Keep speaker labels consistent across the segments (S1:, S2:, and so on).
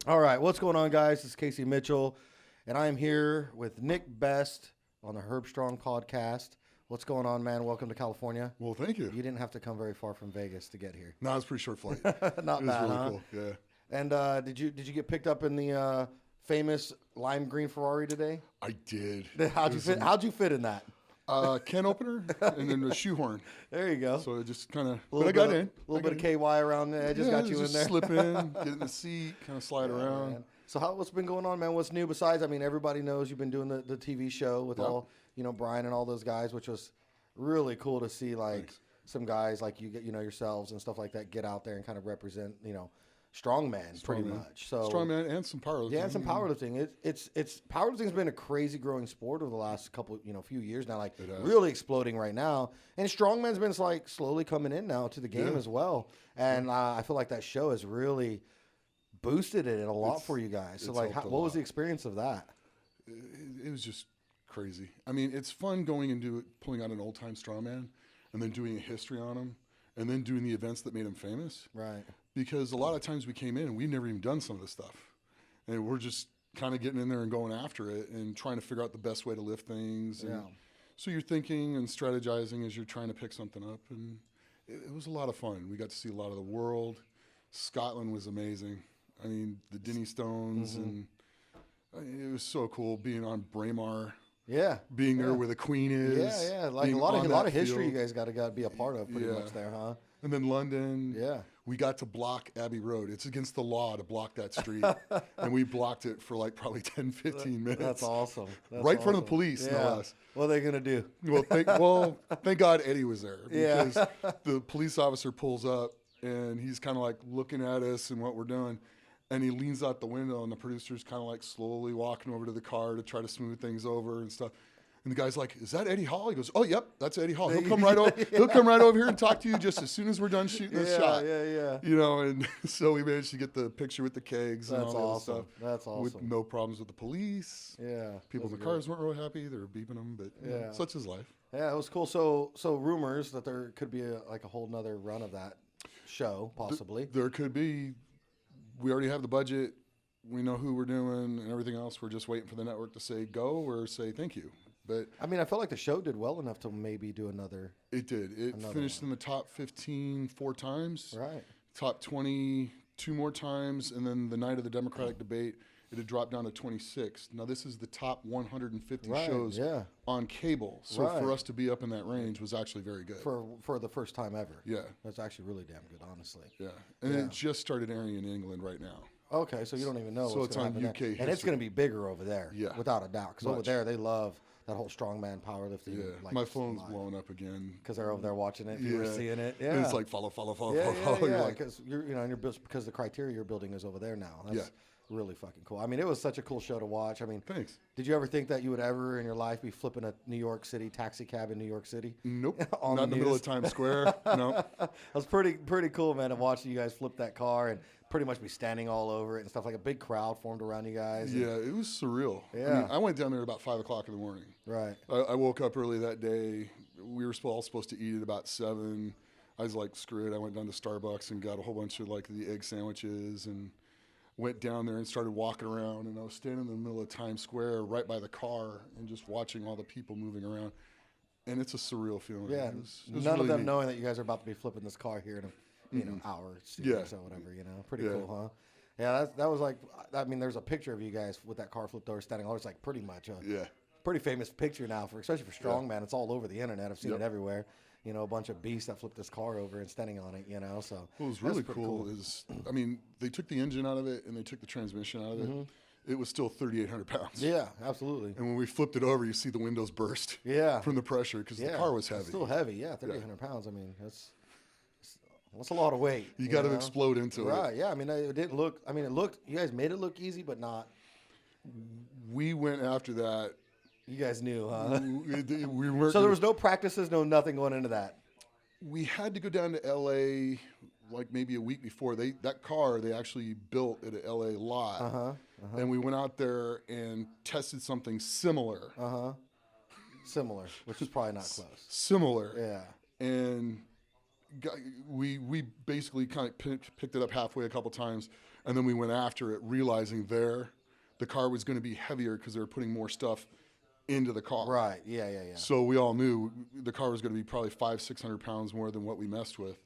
S1: All right, what's going on, guys? This is Casey Mitchell, and I am here with Nick Best on the Herbstrong podcast. What's going on, man? Welcome to California.
S2: Well, thank you.
S1: You didn't have to come very far from Vegas to get here.
S2: No, it was a pretty short flight.
S1: Not
S2: It was
S1: bad,
S2: really
S1: huh?
S2: cool. Yeah.
S1: And did you get picked up in the famous lime green Ferrari today?
S2: I did.
S1: How'd you fit in that?
S2: Can opener and then a shoehorn.
S1: There you go.
S2: So it just kind of,
S1: A
S2: but I got in.
S1: A little bit of KY around the edges got you in there.
S2: Slip in, get in the seat, kind of slide around.
S1: Man. So what's been going on, man? What's new besides? I mean, everybody knows you've been doing the TV show with all Brian and all those guys, which was really cool to see. Like some guys like you get yourselves and stuff like that get out there and kind of represent Strongman pretty much. So
S2: Strongman and some powerlifting.
S1: Yeah, and some powerlifting. It's powerlifting's been a crazy growing sport over the last few years now, like really exploding right now. And Strongman's been like slowly coming in now to the game as well. And I feel like that show has really boosted it a lot for you guys. So like, what was the experience of that?
S2: It was just crazy. I mean, it's fun going and pulling out an old time Strongman and then doing a history on him and then doing the events that made him famous.
S1: Right.
S2: Because a lot of times we came in and we've never even done some of this stuff. And we're just kind of getting in there and going after it and trying to figure out the best way to lift things. And so you're thinking and strategizing as you're trying to pick something up. And it was a lot of fun. We got to see a lot of the world. Scotland was amazing. I mean, the Denny Stones. And it was so cool being on Braemar.
S1: Yeah.
S2: Being there where the Queen is.
S1: Yeah. Like a lot of history you guys got to be a part of pretty much there, huh?
S2: And then London.
S1: Yeah.
S2: We got to block Abbey Road. It's against the law to block that street. And we blocked it for like probably 10, 15 minutes.
S1: That's awesome.
S2: Right in front of the police, no less.
S1: What are they going to do?
S2: Well, thank God Eddie was there. Because the police officer pulls up and he's kind of like looking at us and what we're doing. And he leans out the window and the producer's kind of like slowly walking over to the car to try to smooth things over and stuff. And the guy's like, "Is that Eddie Hall?" He goes, "Oh, yep, that's Eddie Hall. He'll come right over. He'll come right over here and talk to you just as soon as we're done shooting this shot."
S1: Yeah.
S2: And so we managed to get the picture with the kegs and all that other stuff.
S1: That's awesome.
S2: With no problems with the police.
S1: Yeah.
S2: People in the cars weren't really happy. They were beeping them, but such is life.
S1: Yeah, it was cool. So rumors that there could be a whole nother run of that show, possibly.
S2: There could be. We already have the budget. We know who we're doing and everything else. We're just waiting for the network to say go or say thank you. But
S1: I mean, I felt like the show did well enough to maybe do another.
S2: It did. It finished in the top 15 4 times.
S1: Right.
S2: Top 20 2 more times. And then the night of the Democratic debate, it had dropped down to 26. Now, this is the top 150 shows on cable. So for us to be up in that range was actually very good.
S1: For the first time ever.
S2: Yeah.
S1: That's actually really damn good, honestly.
S2: Yeah. And it just started airing in England right now.
S1: Okay, so you don't even know
S2: so
S1: what's going to happen
S2: UK
S1: there. And it's going to be bigger over there, without a doubt. Because over there, they love that whole strongman powerlifting.
S2: Yeah,
S1: like,
S2: my phone's blowing up again.
S1: Because they're over there watching it. You were seeing it. Yeah.
S2: And it's like follow.
S1: Yeah, because because the criteria you're building is over there now. That's really fucking cool. I mean, it was such a cool show to watch. I mean,
S2: thanks.
S1: Did you ever think that you would ever in your life be flipping a New York City taxi cab in New York City?
S2: Nope. Not in the middle of Times Square. No.
S1: It was pretty cool, man, to watch you guys flip that car and pretty much be standing all over it and stuff. Like a big crowd formed around you guys.
S2: Yeah, it was surreal.
S1: Yeah.
S2: I mean, I went down there about 5 o'clock in the morning.
S1: Right.
S2: I woke up early that day. We were all supposed to eat at about 7. I was like, screw it. I went down to Starbucks and got a whole bunch of like the egg sandwiches and went down there and started walking around. And I was standing in the middle of Times Square right by the car and just watching all the people moving around. And it's a surreal feeling.
S1: Yeah.
S2: It was
S1: None
S2: really
S1: of them
S2: neat.
S1: knowing that you guys are about to be flipping this car here in a hour or so, whatever, Pretty cool, huh? Yeah, that was like, I mean, there's a picture of you guys with that car flipped over standing over. It's like pretty much a pretty famous picture now, especially for Strongman. It's all over the internet. I've seen it everywhere. A bunch of beasts that flipped this car over and standing on it, so.
S2: What was really cool is, I mean, they took the engine out of it and they took the transmission out of it. It was still 3,800 pounds.
S1: Yeah, absolutely.
S2: And when we flipped it over, you see the windows burst from the pressure because the car was heavy.
S1: It's still heavy, 3,800 pounds. I mean, that's a lot of weight.
S2: You got to explode into it.
S1: Right, yeah. I mean, it didn't look, you guys made it look easy, but not.
S2: We went after that.
S1: You guys knew, huh?
S2: We weren't.
S1: So there was no practices, no nothing going into that.
S2: We had to go down to L.A. like maybe a week before. That car they actually built at an L.A. lot, and we went out there and tested something similar.
S1: Similar, which is probably not close.
S2: Similar,
S1: yeah.
S2: And we basically kind of picked it up halfway a couple times, And then we went after it, realizing the car was going to be heavier because they were putting more stuff into the car.
S1: Right. Yeah.
S2: So we all knew the car was going to be probably 500-600 pounds more than what we messed with,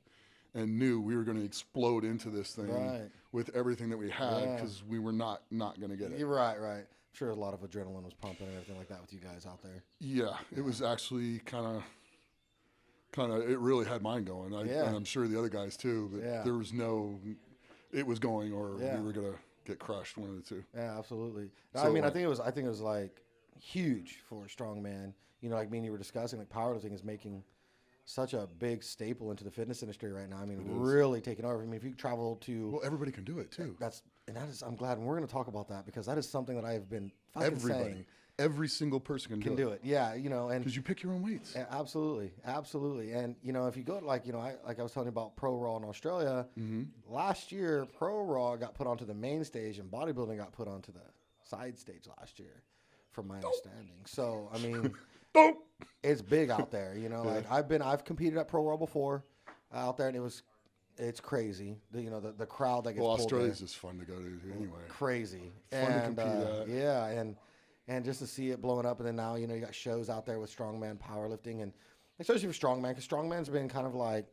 S2: and knew we were going to explode into this thing with everything that we had because we were not going to get it.
S1: You're right. I'm sure a lot of adrenaline was pumping and everything like that with you guys out there.
S2: Yeah, it was actually kind of, it really had mine going. And I'm sure the other guys too, but there was it was going or we were going to get crushed, one of the two.
S1: Yeah, absolutely.
S2: So,
S1: I mean, I think it was like huge for Strongman. You know, like me and you were discussing, like powerlifting is making such a big staple into the fitness industry right now. I mean, really taking over. I mean, if you travel to...
S2: Well, everybody can do it too.
S1: I'm glad, and we're going to talk about that because that is something that I have been fucking saying.
S2: Every single person can do it.
S1: Yeah, you know, and...
S2: Because you pick your own weights.
S1: Absolutely. And, you know, if you go to, like, you know, I was telling you about Pro Raw in Australia, last year, Pro Raw got put onto the main stage and bodybuilding got put onto the side stage last year, from my understanding. So, I mean... It's big out there, you know. Like I've competed at Pro Raw before out there, and it's crazy. The crowd that gets pulled
S2: Australia's
S1: there.
S2: just fun to go to anyway.
S1: Crazy,
S2: Fun to compete at.
S1: And just to see it blowing up, and then now you got shows out there with strongman powerlifting, and especially for strongman, because strongman's been kind of like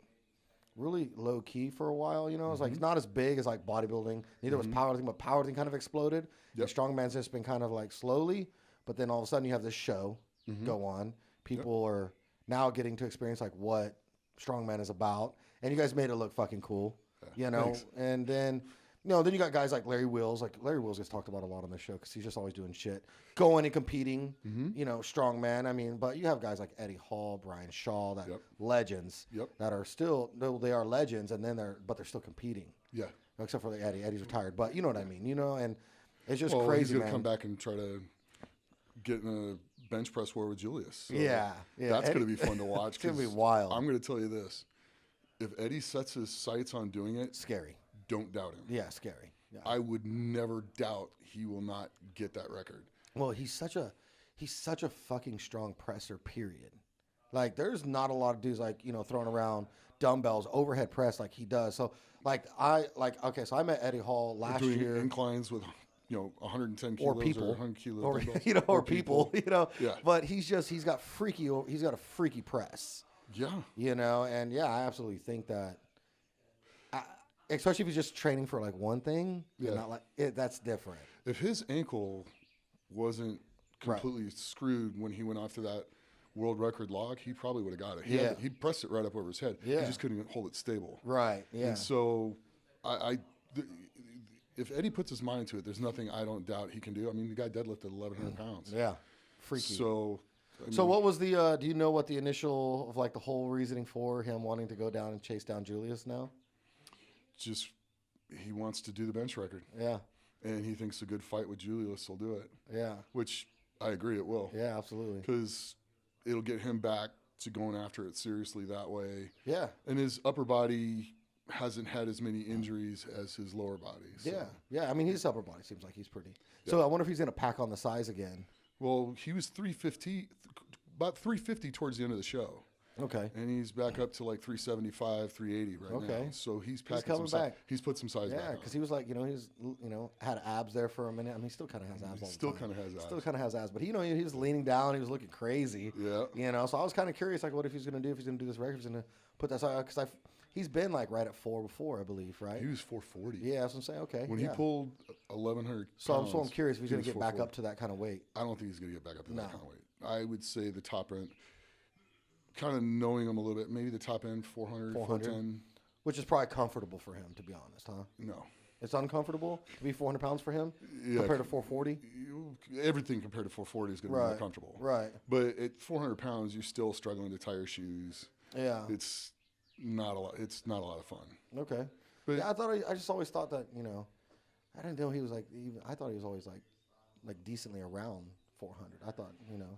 S1: really low key for a while. You know, it's like it's not as big as like bodybuilding. Neither was powerlifting, but powerlifting kind of exploded. Yep. And strongman's just been kind of like slowly, but then all of a sudden you have this show. Go on. People are now getting to experience like what Strongman is about, and you guys made it look fucking cool, you know.
S2: Thanks.
S1: And then, then you got guys like Larry Wills. Like Larry Wills gets talked about a lot on this show because he's just always doing shit, going and competing. You know, Strongman. I mean, but you have guys like Eddie Hall, Brian Shaw, that legends that are still they are legends, and then they're still competing. Yeah, except for Eddie. Eddie's retired, but you know what I mean. You know, and it's just crazy.
S2: He's gonna
S1: man.
S2: Come back and try to get in a bench press war with Julius. So
S1: that's
S2: going to be fun to watch.
S1: It's going to be wild.
S2: I'm going to tell you this. If Eddie sets his sights on doing it,
S1: scary.
S2: Don't doubt him.
S1: Yeah, scary. Yeah.
S2: I would never doubt he will not get that record.
S1: Well, he's such a fucking strong presser, period. Like there's not a lot of dudes like, throwing around dumbbells, overhead press like he does. So so I met Eddie Hall last year.
S2: Inclines with 110 kilos
S1: or people,
S2: 100 kilos,
S1: or people,
S2: Yeah.
S1: But he's got a freaky press.
S2: Yeah.
S1: And I absolutely think that, especially if he's just training for like one thing, not like that's different.
S2: If his ankle wasn't completely screwed when he went after that world record log, he probably would have got it. He pressed it right up over his head. Yeah. He just couldn't hold it stable.
S1: Right. Yeah.
S2: And so if Eddie puts his mind to it, there's nothing I don't doubt he can do. I mean, the guy deadlifted 1,100 pounds.
S1: Yeah, freaky.
S2: So
S1: what was the? Do you know what the initial of like the whole reasoning for him wanting to go down and chase down Julius now?
S2: Just he wants to do the bench record.
S1: Yeah,
S2: and he thinks a good fight with Julius will do it.
S1: Yeah,
S2: which I agree it will.
S1: Yeah, absolutely.
S2: Because it'll get him back to going after it seriously that way.
S1: Yeah,
S2: and his upper body hasn't had as many injuries as his lower body. So.
S1: Yeah. I mean, his upper body seems like he's pretty. Yeah. So I wonder if he's going to pack on the size again.
S2: Well, he was 350, about 350 towards the end of the show.
S1: Okay.
S2: And he's back up to like 375, 380 right now. So he's packing
S1: coming back.
S2: He's put some size back on.
S1: Yeah, because he was like, he's had abs there for a minute. I mean, he still kind of has abs.
S2: Still kind of has abs.
S1: Still kind of has abs, but he was leaning down. He was looking crazy.
S2: Yeah.
S1: So I was kind of curious, like, what if he's going to do? If he's going to do this record, if he's going to put that side, because he's been like right at 4 before, I believe, right?
S2: He was 440.
S1: Yeah, that's what I'm saying. Okay.
S2: When he pulled 1,100
S1: so I'm curious if he's going to get back up to that kind of weight.
S2: I don't think he's going to get back up to that kind of weight. I would say the top end, kind of knowing him a little bit, maybe the top end 400, 410.
S1: Which is probably comfortable for him, to be honest, huh?
S2: No.
S1: It's uncomfortable to be 400 pounds for him compared to 440?
S2: Everything compared to 440 is going to be more comfortable.
S1: Right.
S2: But at 400 pounds, you're still struggling to tie your shoes.
S1: Yeah.
S2: It's not a lot. It's not a lot of fun.
S1: Okay. But I just always thought that, I didn't know he was like, I thought he was always like decently around 400. I thought,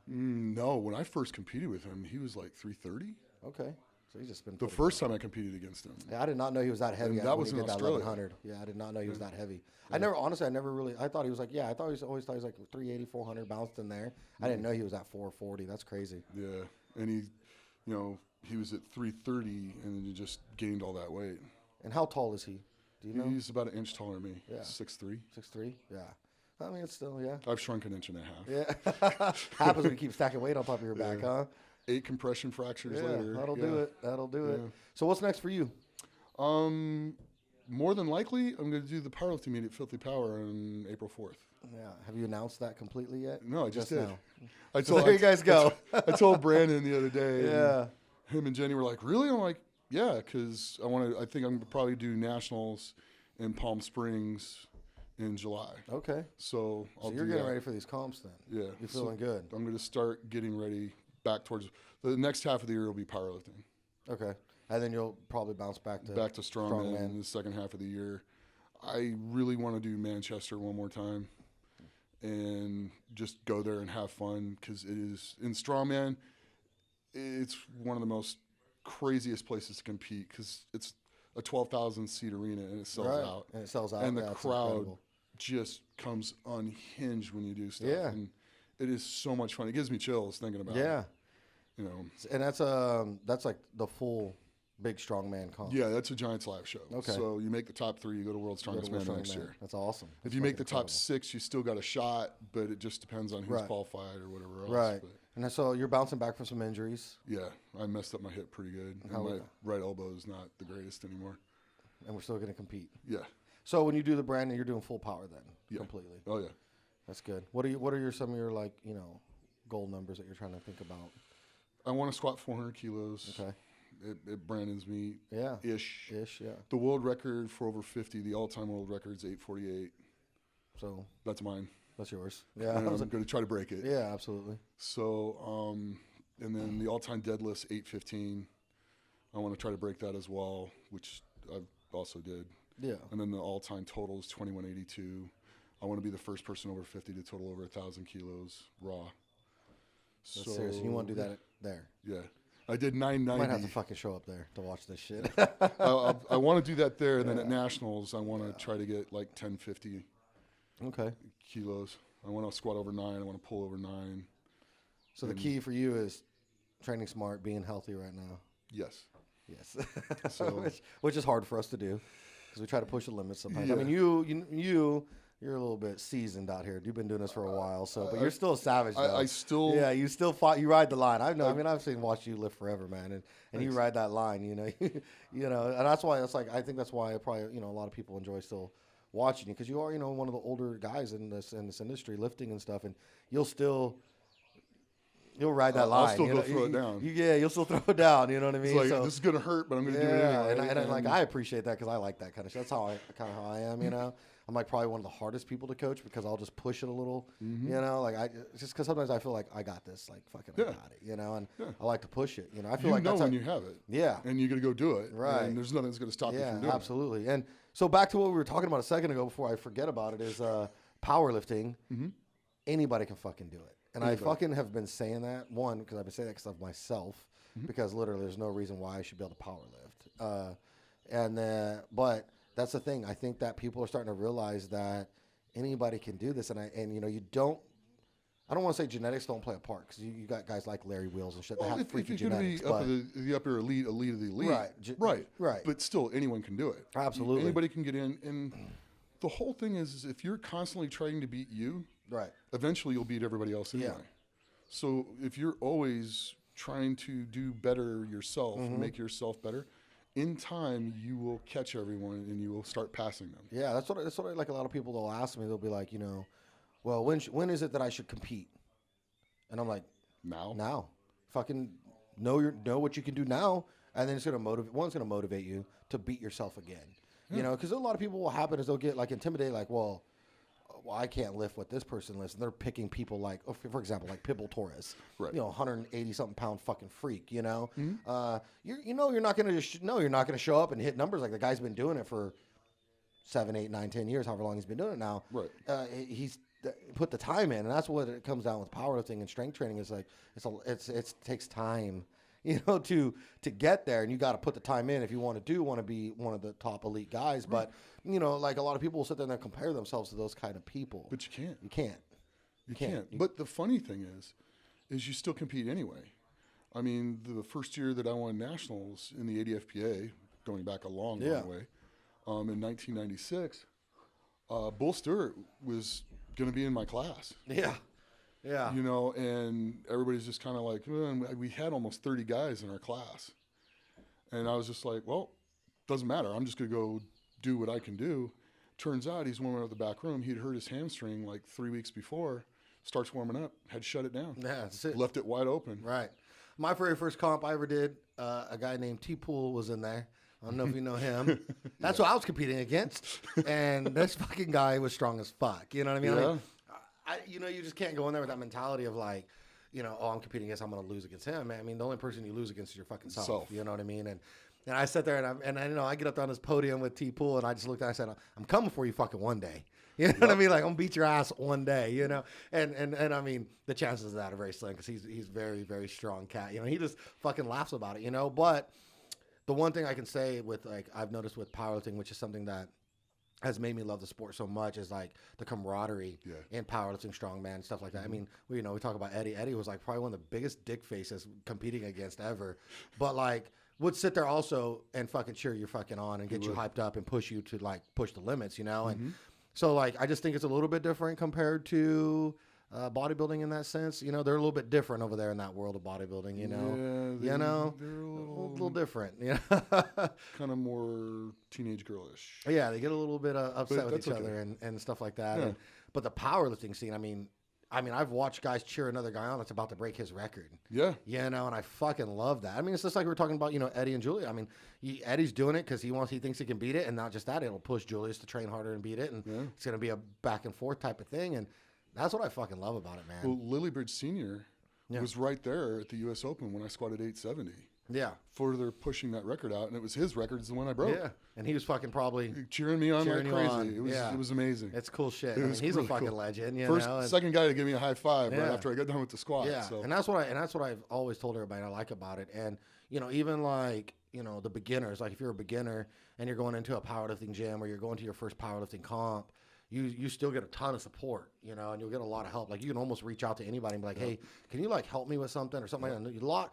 S2: No, when I first competed with him, he was like 330.
S1: Okay. So he's just been
S2: the first time I competed against him.
S1: Yeah, I did not know he was that heavy.
S2: And that was in Australia.
S1: 1100. Yeah, I did not know he was that heavy. I thought he was like, I always thought he was like 380, 400, bounced in there. I didn't know he was at 440. That's crazy.
S2: Yeah. And he was at 330 and then he just gained all that weight.
S1: And how tall is he? Do you know?
S2: He's about an inch taller than me.
S1: Yeah.
S2: 6'3".
S1: 6'3"? Yeah. I mean, it's still, yeah.
S2: I've shrunk an inch and a half.
S1: Yeah. Happens when you keep stacking weight on top of your back, huh?
S2: 8 compression fractures later.
S1: That'll do it. That'll do it. So what's next for you?
S2: More than likely, I'm going to do the powerlifting meet at Filthy Power on April 4th.
S1: Yeah. Have you announced that completely yet?
S2: No, I just did.
S1: now.
S2: There
S1: you guys go.
S2: I told Brandon the other day.
S1: Yeah.
S2: Him and Jenny were like, really? I'm like, yeah, because I think I'm going to probably do nationals in Palm Springs in July.
S1: Okay.
S2: So
S1: you're getting ready for these comps then?
S2: Yeah.
S1: You're feeling good?
S2: I'm going to start getting ready back towards the next half of the year will be powerlifting.
S1: Okay. And then you'll probably bounce back to
S2: Strongman in the second half of the year. I really want to do Manchester one more time and just go there and have fun because it is in Strongman. It's one of the most craziest places to compete because it's a 12,000 seat arena and it sells out.
S1: And it sells out.
S2: And the crowd just comes unhinged when you do stuff.
S1: Yeah.
S2: And it is so much fun. It gives me chills thinking about it.
S1: Yeah.
S2: You know.
S1: And that's like the full big strongman comp.
S2: Yeah, that's a Giants Live show.
S1: Okay.
S2: So you make the top 3, you go to World's Strongest Man next year.
S1: That's awesome.
S2: If you make the top 6, you still got a shot, but it just depends on who's qualified or whatever else.
S1: Right.
S2: But
S1: and so you're bouncing back from some injuries.
S2: yeah, I messed up my hip pretty good. And my right elbow is not the greatest anymore.
S1: And we're still going to compete.
S2: Yeah.
S1: So when you do the brand, you're doing full power then, completely.
S2: Oh yeah.
S1: That's good. What are some of your goal numbers that you're trying to think about?
S2: I want to squat 400 kilos.
S1: Okay.
S2: At Brandon's meet.
S1: Yeah.
S2: Ish.
S1: Yeah.
S2: The world record for over 50, the all-time world record is 848.
S1: So
S2: that's mine.
S1: That's yours. Yeah.
S2: And I'm going to try to break it.
S1: Yeah, absolutely.
S2: So, and then the all-time deadlift's 815. I want to try to break that as well, which I also did.
S1: Yeah.
S2: And then the all-time total is 2182. I want to be the first person over 50 to total over 1,000 kilos raw.
S1: That's serious. You want to do that there?
S2: Yeah. I did 990.
S1: You might have to fucking show up there to watch this shit.
S2: I want to do that there, and then at nationals, I want to try to get like 1050 kilos. I want to squat over 9. I want to pull over 9.
S1: So the key for you is training smart, being healthy right now.
S2: Yes.
S1: Yes.
S2: So,
S1: which is hard for us to do because we try to push the limits sometimes.
S2: Yeah.
S1: I mean, you're a little bit seasoned out here. You've been doing this for a while, but you're still a savage.
S2: I still.
S1: Yeah, you still fought. You ride the line. I know. I mean, I've watched you live forever, man, and you ride that line. You know, and that's why it's like I think that's why probably a lot of people enjoy still watching you because you are one of the older guys in this industry lifting and stuff, and you'll ride that line.
S2: I'll still go throw it down.
S1: You'll still throw it down. You know what I mean?
S2: It's like, this is gonna hurt, but I'm gonna do it anyway.
S1: And I appreciate that because I like that kind of shit. That's how I am. I'm like probably one of the hardest people to coach because I'll just push it a little. Just because sometimes I feel like I got this, like fucking I got it. And I like to push it. I feel like that's
S2: when you have it.
S1: Yeah.
S2: And you're gonna go do it.
S1: Right.
S2: And there's nothing that's gonna stop you from doing
S1: absolutely. And so back to what we were talking about a second ago before I forget about it is powerlifting. Anybody can fucking do it. And I fucking have been saying that, one, because I've been saying that because of myself, because literally there's no reason why I should be able to power lift. But that's the thing. I think that people are starting to realize that anybody can do this. I don't want to say genetics don't play a part because you got guys like Larry Wheels and shit that have freaky genetics.
S2: If you're going to be the upper elite of the elite. Right. But still, anyone can do it.
S1: Absolutely.
S2: Anybody can get in. And the whole thing is if you're constantly trying to beat you, eventually you'll beat everybody else anyway. Yeah. So if you're always trying to do better yourself and make yourself better, in time you will catch everyone and you will start passing them.
S1: Yeah, that's what like a lot of people will ask me. They'll be like, well, when is it that I should compete? And I'm like, now. Fucking know what you can do now, and then it's gonna motivate. One's gonna motivate you to beat yourself again. Because a lot of people will happen is they'll get like intimidated, like, well, I can't lift what this person lifts, and they're picking people like, for example, like Pitbull Torres, 180 something pound fucking freak. You're not gonna show up and hit numbers like the guy's been doing it for 7, 8, 9, 10 years, however long he's been doing it now.
S2: Right.
S1: He's put the time in, and that's what it comes down with powerlifting and strength training. Is like it takes time, to get there, and you got to put the time in if you want to be one of the top elite guys. Right. But like a lot of people will sit there and compare themselves to those kind of people.
S2: But you can't.
S1: You can't.
S2: But the funny thing is you still compete anyway. I mean, the first year that I won nationals in the ADFPA, going back a long way, in 1996, Bull Stewart was going to be in my class.
S1: Yeah. Yeah.
S2: You know, and everybody's just kind of like, and we had almost 30 guys in our class. And I was just like, well, doesn't matter. I'm just going to go do what I can do. Turns out he's warming up the back room. He'd hurt his hamstring like 3 weeks before. Starts warming up, had shut it down.
S1: Yeah, that's it.
S2: Left it wide open.
S1: Right. My very first comp I ever did, a guy named T-Pool was in there. I don't know if you know him. That's what I was competing against. And this fucking guy was strong as fuck. You know what I mean?
S2: Yeah.
S1: I mean, you know, you just can't go in there with that mentality of like, you know, oh, I'm competing against, I'm going to lose against him. I mean, the only person you lose against is your fucking self. You know what I mean? And I sit there and I, you know, I get up on this podium with T-Pool and I just looked at him and I said, I'm coming for you fucking one day. You know what I mean? Like, I'm going to beat your ass one day, you know? And I mean, the chances of that are very slim because he's very, very strong cat. You know, he just fucking laughs about it, you know? But the one thing I can say with, like, I've noticed with powerlifting, which is something that has made me love the sport so much, is like the camaraderie in powerlifting, strongman, stuff like that. I mean, we talk about Eddie. Eddie was like probably one of the biggest dick faces competing against ever, but like would sit there also and fucking cheer you fucking on and get you hyped up and push you to like push the limits, you know? And so like, I just think it's a little bit different compared to bodybuilding in that sense. You know, they're a little bit different over there in that world of bodybuilding, you know?
S2: Yeah,
S1: they're a little different, you know?
S2: Kind of more teenage girlish.
S1: Yeah, they get a little bit upset with each other and stuff like that.
S2: Yeah.
S1: But the powerlifting scene, I mean, I've watched guys cheer another guy on that's about to break his record.
S2: Yeah.
S1: You know, and I fucking love that. I mean, it's just like we were talking about, you know, Eddie and Julia. I mean, Eddie's doing it because he thinks he can beat it. And not just that, it'll push Julius to train harder and beat it. And it's going to be a back and forth type of thing. And that's what I fucking love about it, man.
S2: Well, Lillybridge Sr. was right there at the U.S. Open when I squatted 870.
S1: Yeah.
S2: Further pushing that record out. And it was his record, is the one I broke.
S1: Yeah. And he was fucking probably
S2: cheering me on like crazy.
S1: On.
S2: It was amazing.
S1: It's cool shit. I mean, he's really a fucking legend. You know?
S2: Second guy to give me a high five right after I got done with the squat.
S1: Yeah.
S2: So.
S1: And that's what I've always told everybody I like about it. And, you know, even like, you know, the beginners, like if you're a beginner and you're going into a powerlifting gym or you're going to your first powerlifting comp, you still get a ton of support, you know, and you'll get a lot of help. Like you can almost reach out to anybody and be like, hey, can you like help me with something or something like that?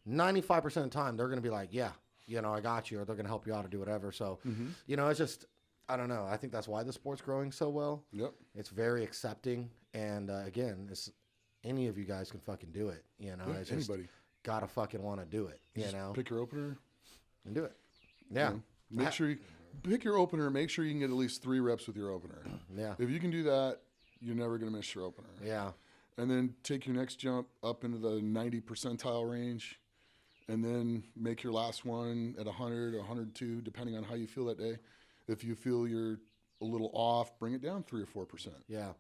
S1: 95% of the time, they're going to be like, yeah, you know, I got you, or they're going to help you out or do whatever. So, you know, it's just, I don't know. I think that's why the sport's growing so well.
S2: Yep.
S1: It's very accepting. And again, any of you guys can fucking do it. You know, it's just gotta fucking want to do it. You know,
S2: pick your opener
S1: and do it. Yeah.
S2: You know, make sure you pick your opener. Make sure you can get at least 3 reps with your opener.
S1: Yeah.
S2: If you can do that, you're never going to miss your opener.
S1: Yeah.
S2: And then take your next jump up into the 90 percentile range. And then make your last one at 100 or 102, depending on how you feel that day. If you feel you're a little off, bring it down 3 or 4%.
S1: Yeah.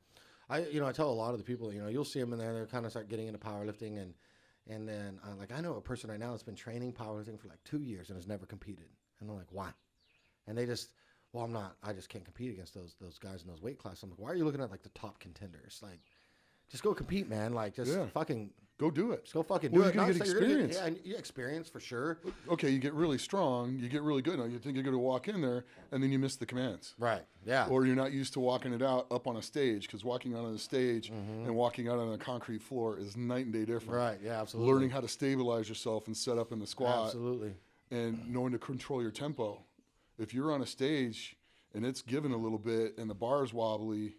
S1: I tell a lot of the people, you know, you'll see them in there, they're kind of start getting into powerlifting. And then, like, I know a person right now that's been training powerlifting for like 2 years and has never competed. And I'm like, why? And they just, well, I just can't compete against those guys in those weight classes. I'm like, why are you looking at like the top contenders? Like, just go compete, man. Like, just fucking
S2: go do it.
S1: Just go fucking do it.
S2: You're going to get experience.
S1: Yeah, experience for sure.
S2: Okay, you get really strong. You get really good. Now you think you're going to walk in there, and then you miss the commands.
S1: Right, yeah.
S2: Or you're not used to walking it out up on a stage, because walking out on a stage and walking out on a concrete floor is night and day different.
S1: Right, yeah, absolutely.
S2: Learning how to stabilize yourself and set up in the squat.
S1: Absolutely.
S2: And knowing to control your tempo. If you're on a stage and it's given a little bit and the bar's wobbly,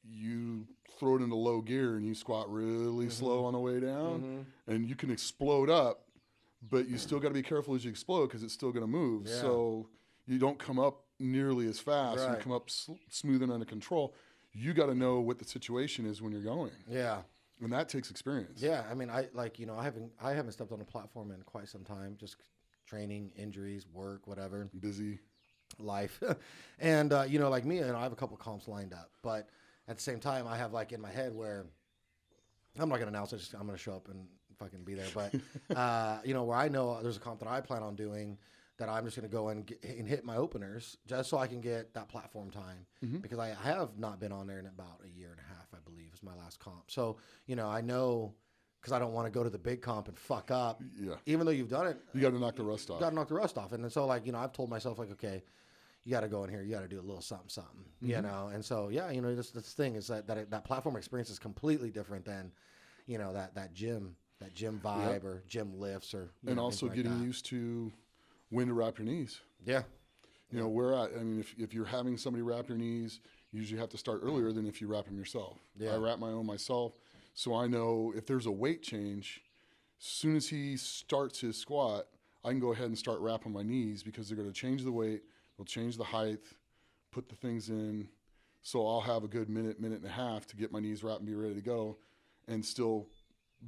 S2: you throw it into low gear and you squat really slow on the way down, and you can explode up, but you still got to be careful as you explode because it's still going to move. Yeah. So you don't come up nearly as fast. Right. You come up smooth and under control. You got to know what the situation is when you're going.
S1: Yeah.
S2: And that takes experience.
S1: Yeah. I mean, I haven't stepped on a platform in quite some time, just training, injuries, work, whatever.
S2: Busy.
S1: Life. And, like me, I have a couple comps lined up, but at the same time, I have like in my head where I'm not going to announce it. I'm going to show up and fucking be there. But, where I know there's a comp that I plan on doing that I'm just going to go and hit my openers just so I can get that platform time because I have not been on there in about a year and a half, I believe, is my last comp. So, I know because I don't want to go to the big comp and fuck up.
S2: Yeah.
S1: Even though you've done it.
S2: You got to knock the rust off.
S1: Got to knock the rust off. And then so, I've told myself, okay, you got to go in here. You got to do a little something, And so, this thing is that platform experience is completely different than, that gym vibe or gym lifts or.
S2: And also getting used to when to wrap your knees.
S1: Yeah.
S2: You know, where I mean, if you're having somebody wrap your knees, you usually have to start earlier than if you wrap them yourself. I wrap my own myself, so I know if there's a weight change, as soon as he starts his squat, I can go ahead and start wrapping my knees because they're going to change the weight, they'll change the height, put the things in, so I'll have a good minute and a half to get my knees wrapped and be ready to go, and still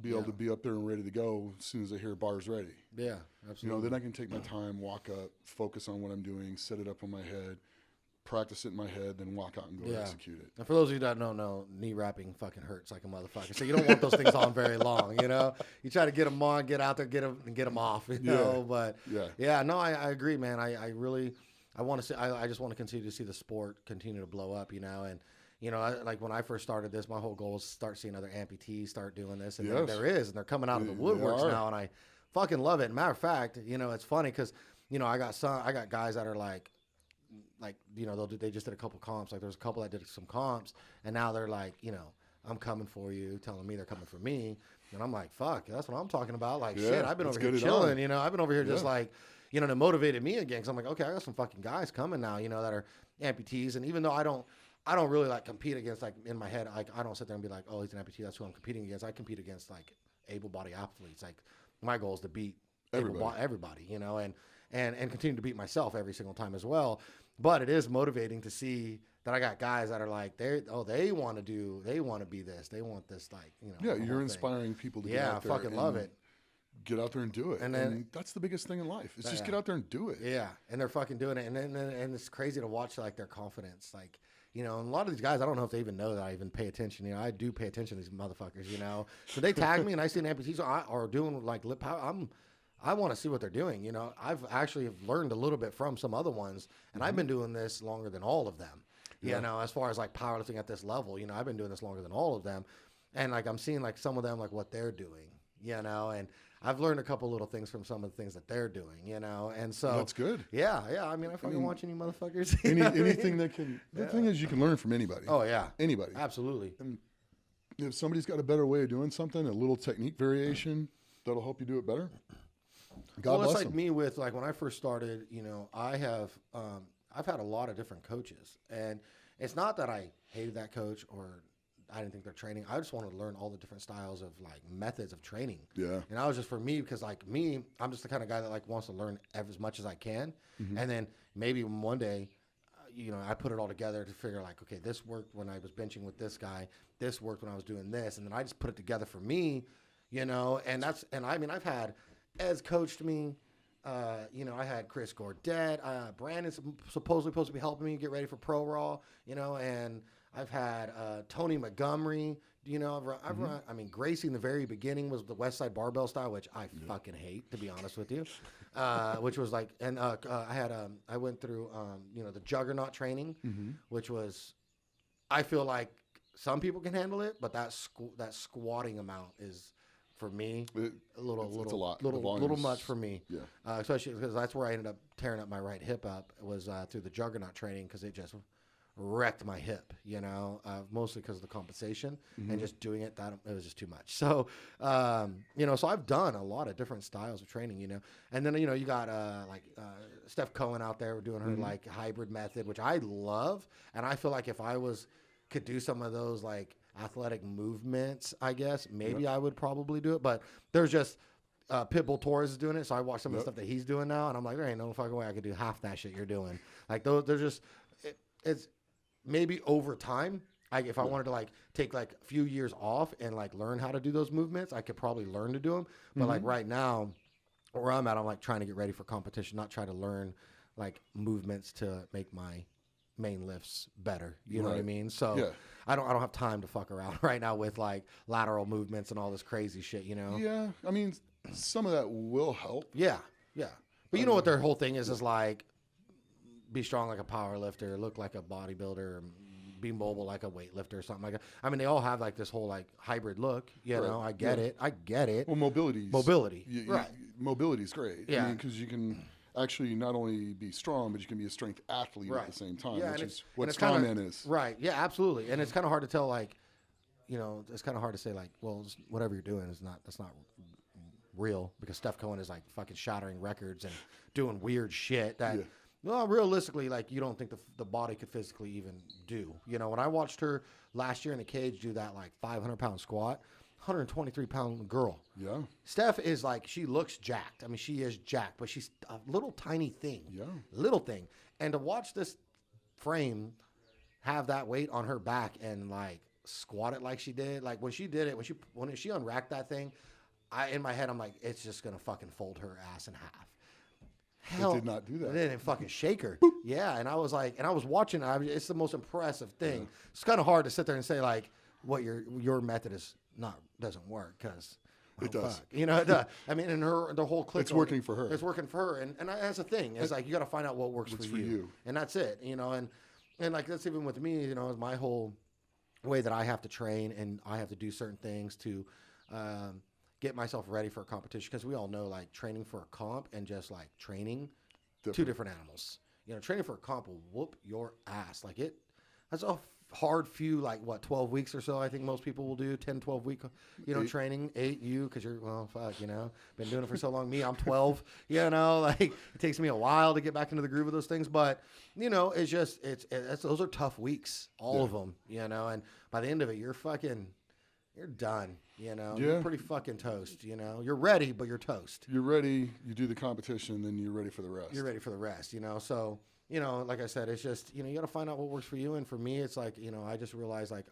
S2: be able to be up there and ready to go as soon as I hear bars ready.
S1: Yeah, absolutely.
S2: You know, then I can take my time, walk up, focus on what I'm doing, set it up on my head, practice it in my head, then walk out and go execute it.
S1: And for those of you that don't know, knee wrapping fucking hurts like a motherfucker. So you don't want those things on very long, you know? You try to get them on, get out there, get them off, you know? But no, I agree, man. I want to see, I just want to continue to see the sport continue to blow up, you know? And, you know, like when I first started this, my whole goal was to start seeing other amputees start doing this. And there is, and they're coming out of the woodworks now, and I fucking love it. Matter of fact, you know, it's funny because, you know, I got guys that are like, you know, they just did a couple comps. Like there's a couple that did some comps, and now they're like, you know, I'm coming for you, telling me they're coming for me. And I'm like, fuck, that's what I'm talking about. Like, shit, I've been over here chilling, you know, I've been over here just like, you know, and it motivated me again. Cause I'm like, okay, I got some fucking guys coming now, you know, that are amputees. And even though I don't really like compete against, like in my head, like I don't sit there and be like, oh, he's an amputee, that's who I'm competing against. I compete against like able-bodied athletes. Like my goal is to beat everybody, you know, and continue to beat myself every single time as well. But it is motivating to see that I got guys that are like, they want to be this. They want this, like, you know.
S2: Yeah, you're inspiring people to get out there.
S1: Yeah, I fucking love it.
S2: Get out there and do it. And then that's the biggest thing in life. Is just get out there and do it. Yeah,
S1: and they're fucking doing it. And it's crazy to watch, like, their confidence. Like, you know, and a lot of these guys, I don't know if they even know that I even pay attention. You know, I do pay attention to these motherfuckers, you know. So they tag me and I see an amputee or doing, like, lip power. I want to see what they're doing. You know, I've actually learned a little bit from some other ones, and I've been doing this longer than all of them. You know, as far as like powerlifting at this level, you know, I've been doing this longer than all of them, and like I'm seeing like some of them, like what they're doing, you know, and I've learned a couple little things from some of the things that they're doing, you know, and so
S2: that's good.
S1: Yeah. I mean, I fucking watching you motherfuckers.
S2: Anything that can. The thing is, you can learn from anybody.
S1: Oh yeah,
S2: anybody,
S1: absolutely.
S2: And if somebody's got a better way of doing something, a little technique variation that'll help you do it better. God bless
S1: it's like
S2: them.
S1: me with like when I first started, you know, I've had a lot of different coaches, and it's not that I hated that coach or I didn't think their training. I just wanted to learn all the different styles of like methods of training. Yeah. And I was just, for me, because like me, I'm just the kind of guy that like wants to learn as much as I can. Mm-hmm. And then maybe one day, you know, I put it all together to figure like, okay, this worked when I was benching with this guy. This worked when I was doing this. And then I just put it together for me, you know, and I mean, I've had Ez coached me. You know, I had Chris Gordette. Brandon's supposedly supposed to be helping me get ready for Pro Raw, you know, and I've had Tony Montgomery, you know. I've run, I mean, Gracie in the very beginning was the West Side Barbell style, which I fucking hate, to be honest with you, which was like, and I went through, you know, the Juggernaut training, which was, I feel like some people can handle it, but that squatting amount is, for me, a little much for me. Yeah. Especially because that's where I ended up tearing up my right hip up. It was through the Juggernaut training, because it just wrecked my hip, you know, mostly because of the compensation and just doing it, it was just too much. So, you know, so I've done a lot of different styles of training, you know, and then, you know, you got like Steph Cohen out there doing her like hybrid method, which I love. And I feel like if I could do some of those like athletic movements, I guess maybe I would probably do it, but there's just Pitbull Torres is doing it, so I watch some of the stuff that he's doing now, and I'm like, there ain't no fucking way I could do half that shit you're doing. Like they're just it's maybe over time, if I wanted to like take like a few years off and like learn how to do those movements, I could probably learn to do them. But like right now, where I'm at, I'm like trying to get ready for competition, not try to learn like movements to make my main lifts better. You know what I mean? So I don't have time to fuck around right now with like lateral movements and all this crazy shit, you know?
S2: Yeah. I mean, some of that will help.
S1: Yeah. Yeah. But you know what their whole thing is like, be strong like a power lifter, look like a bodybuilder, be mobile like a weightlifter or something like that. I mean, they all have like this whole like hybrid look, you know, I get it.
S2: Well, mobility.
S1: Right.
S2: Mobility is great.
S1: Yeah.
S2: I mean, because you can actually not only be strong, but you can be a strength athlete at the same time, which is what Strongman is.
S1: Right. Yeah, absolutely. And it's kind of hard to tell, like, you know, it's kind of hard to say, like, well, whatever you're doing that's not real, because Steph Cohen is like fucking shattering records and doing weird shit that, Well, realistically, like, you don't think the body could physically even do. You know, when I watched her last year in a cage do that, like, 500-pound squat, 123-pound girl.
S2: Yeah.
S1: Steph is like, she looks jacked. I mean, she is jacked, but she's a little tiny thing.
S2: Yeah.
S1: Little thing. And to watch this frame have that weight on her back and, like, squat it like she did, like, when she did it, when she unracked that thing, in my head, I'm like, it's just going to fucking fold her ass in half. Hell,
S2: it did not do that.
S1: It didn't fucking shake her. Yeah, and I was like, and I was watching. It's the most impressive thing. Yeah. It's kind of hard to sit there and say like, what your method doesn't work because
S2: it does.
S1: Fuck. You know, it does. I mean, and the whole clip.
S2: It's working for her.
S1: It's working for her, and that's the thing. It's like you got to find out what works for you, and that's it. You know, and like that's even with me. You know, is my whole way that I have to train and I have to do certain things to. Get myself ready for a competition because we all know like training for a comp and just like training, two different animals. You know, training for a comp will whoop your ass. Like that's a hard few, like 12 weeks or so. I think most people will do 10, 12 week, training. 8 you because you're been doing it for so long. Me, I'm 12. Like it takes me a while to get back into the groove of those things. But it's just those are tough weeks, all of them. And by the end of it, you're done, You're pretty fucking toast, You're ready, but you're toast.
S2: You're ready, you do the competition, then you're ready for the rest.
S1: You're ready for the rest, So, like I said, it's just, you got to find out what works for you. And for me, it's like, I just realized like,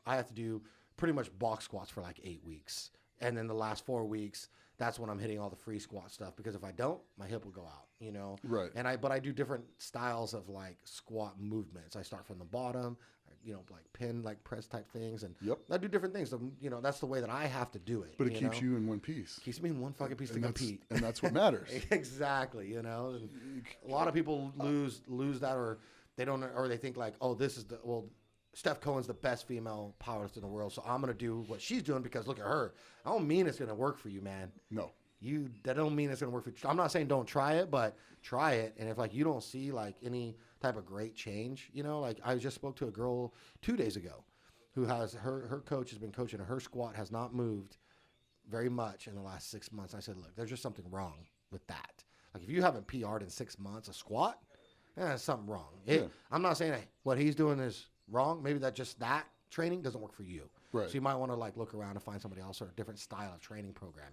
S1: I have to do pretty much box squats for like 8 weeks. And then the last 4 weeks, that's when I'm hitting all the free squat stuff. Because if I don't, my hip will go out,
S2: Right.
S1: But I do different styles of like squat movements. I start from the bottom, like pin, like press type things. And I do different things. So, that's the way that I have to do it.
S2: But it keeps you in one piece.
S1: Keeps me in one fucking piece to compete.
S2: And that's what matters.
S1: Exactly. And a lot of people lose that, or they don't, or they think like, oh, Steph Cohen's the best female powerlifter in the world, so I'm going to do what she's doing because look at her. I don't mean it's going to work for you, man.
S2: No.
S1: That don't mean it's going to work for you. I'm not saying don't try it, but try it. And if like you don't see like any type of great change, like I just spoke to a girl 2 days ago who has her coach has been coaching her. Her squat has not moved very much in the last 6 months. I said, look, there's just something wrong with that. Like if you haven't PR'd in 6 months a squat, there's something wrong. I'm not saying what he's doing is wrong. Maybe that training doesn't work for you.
S2: Right.
S1: So you might want to like look around and find somebody else or a different style of training program,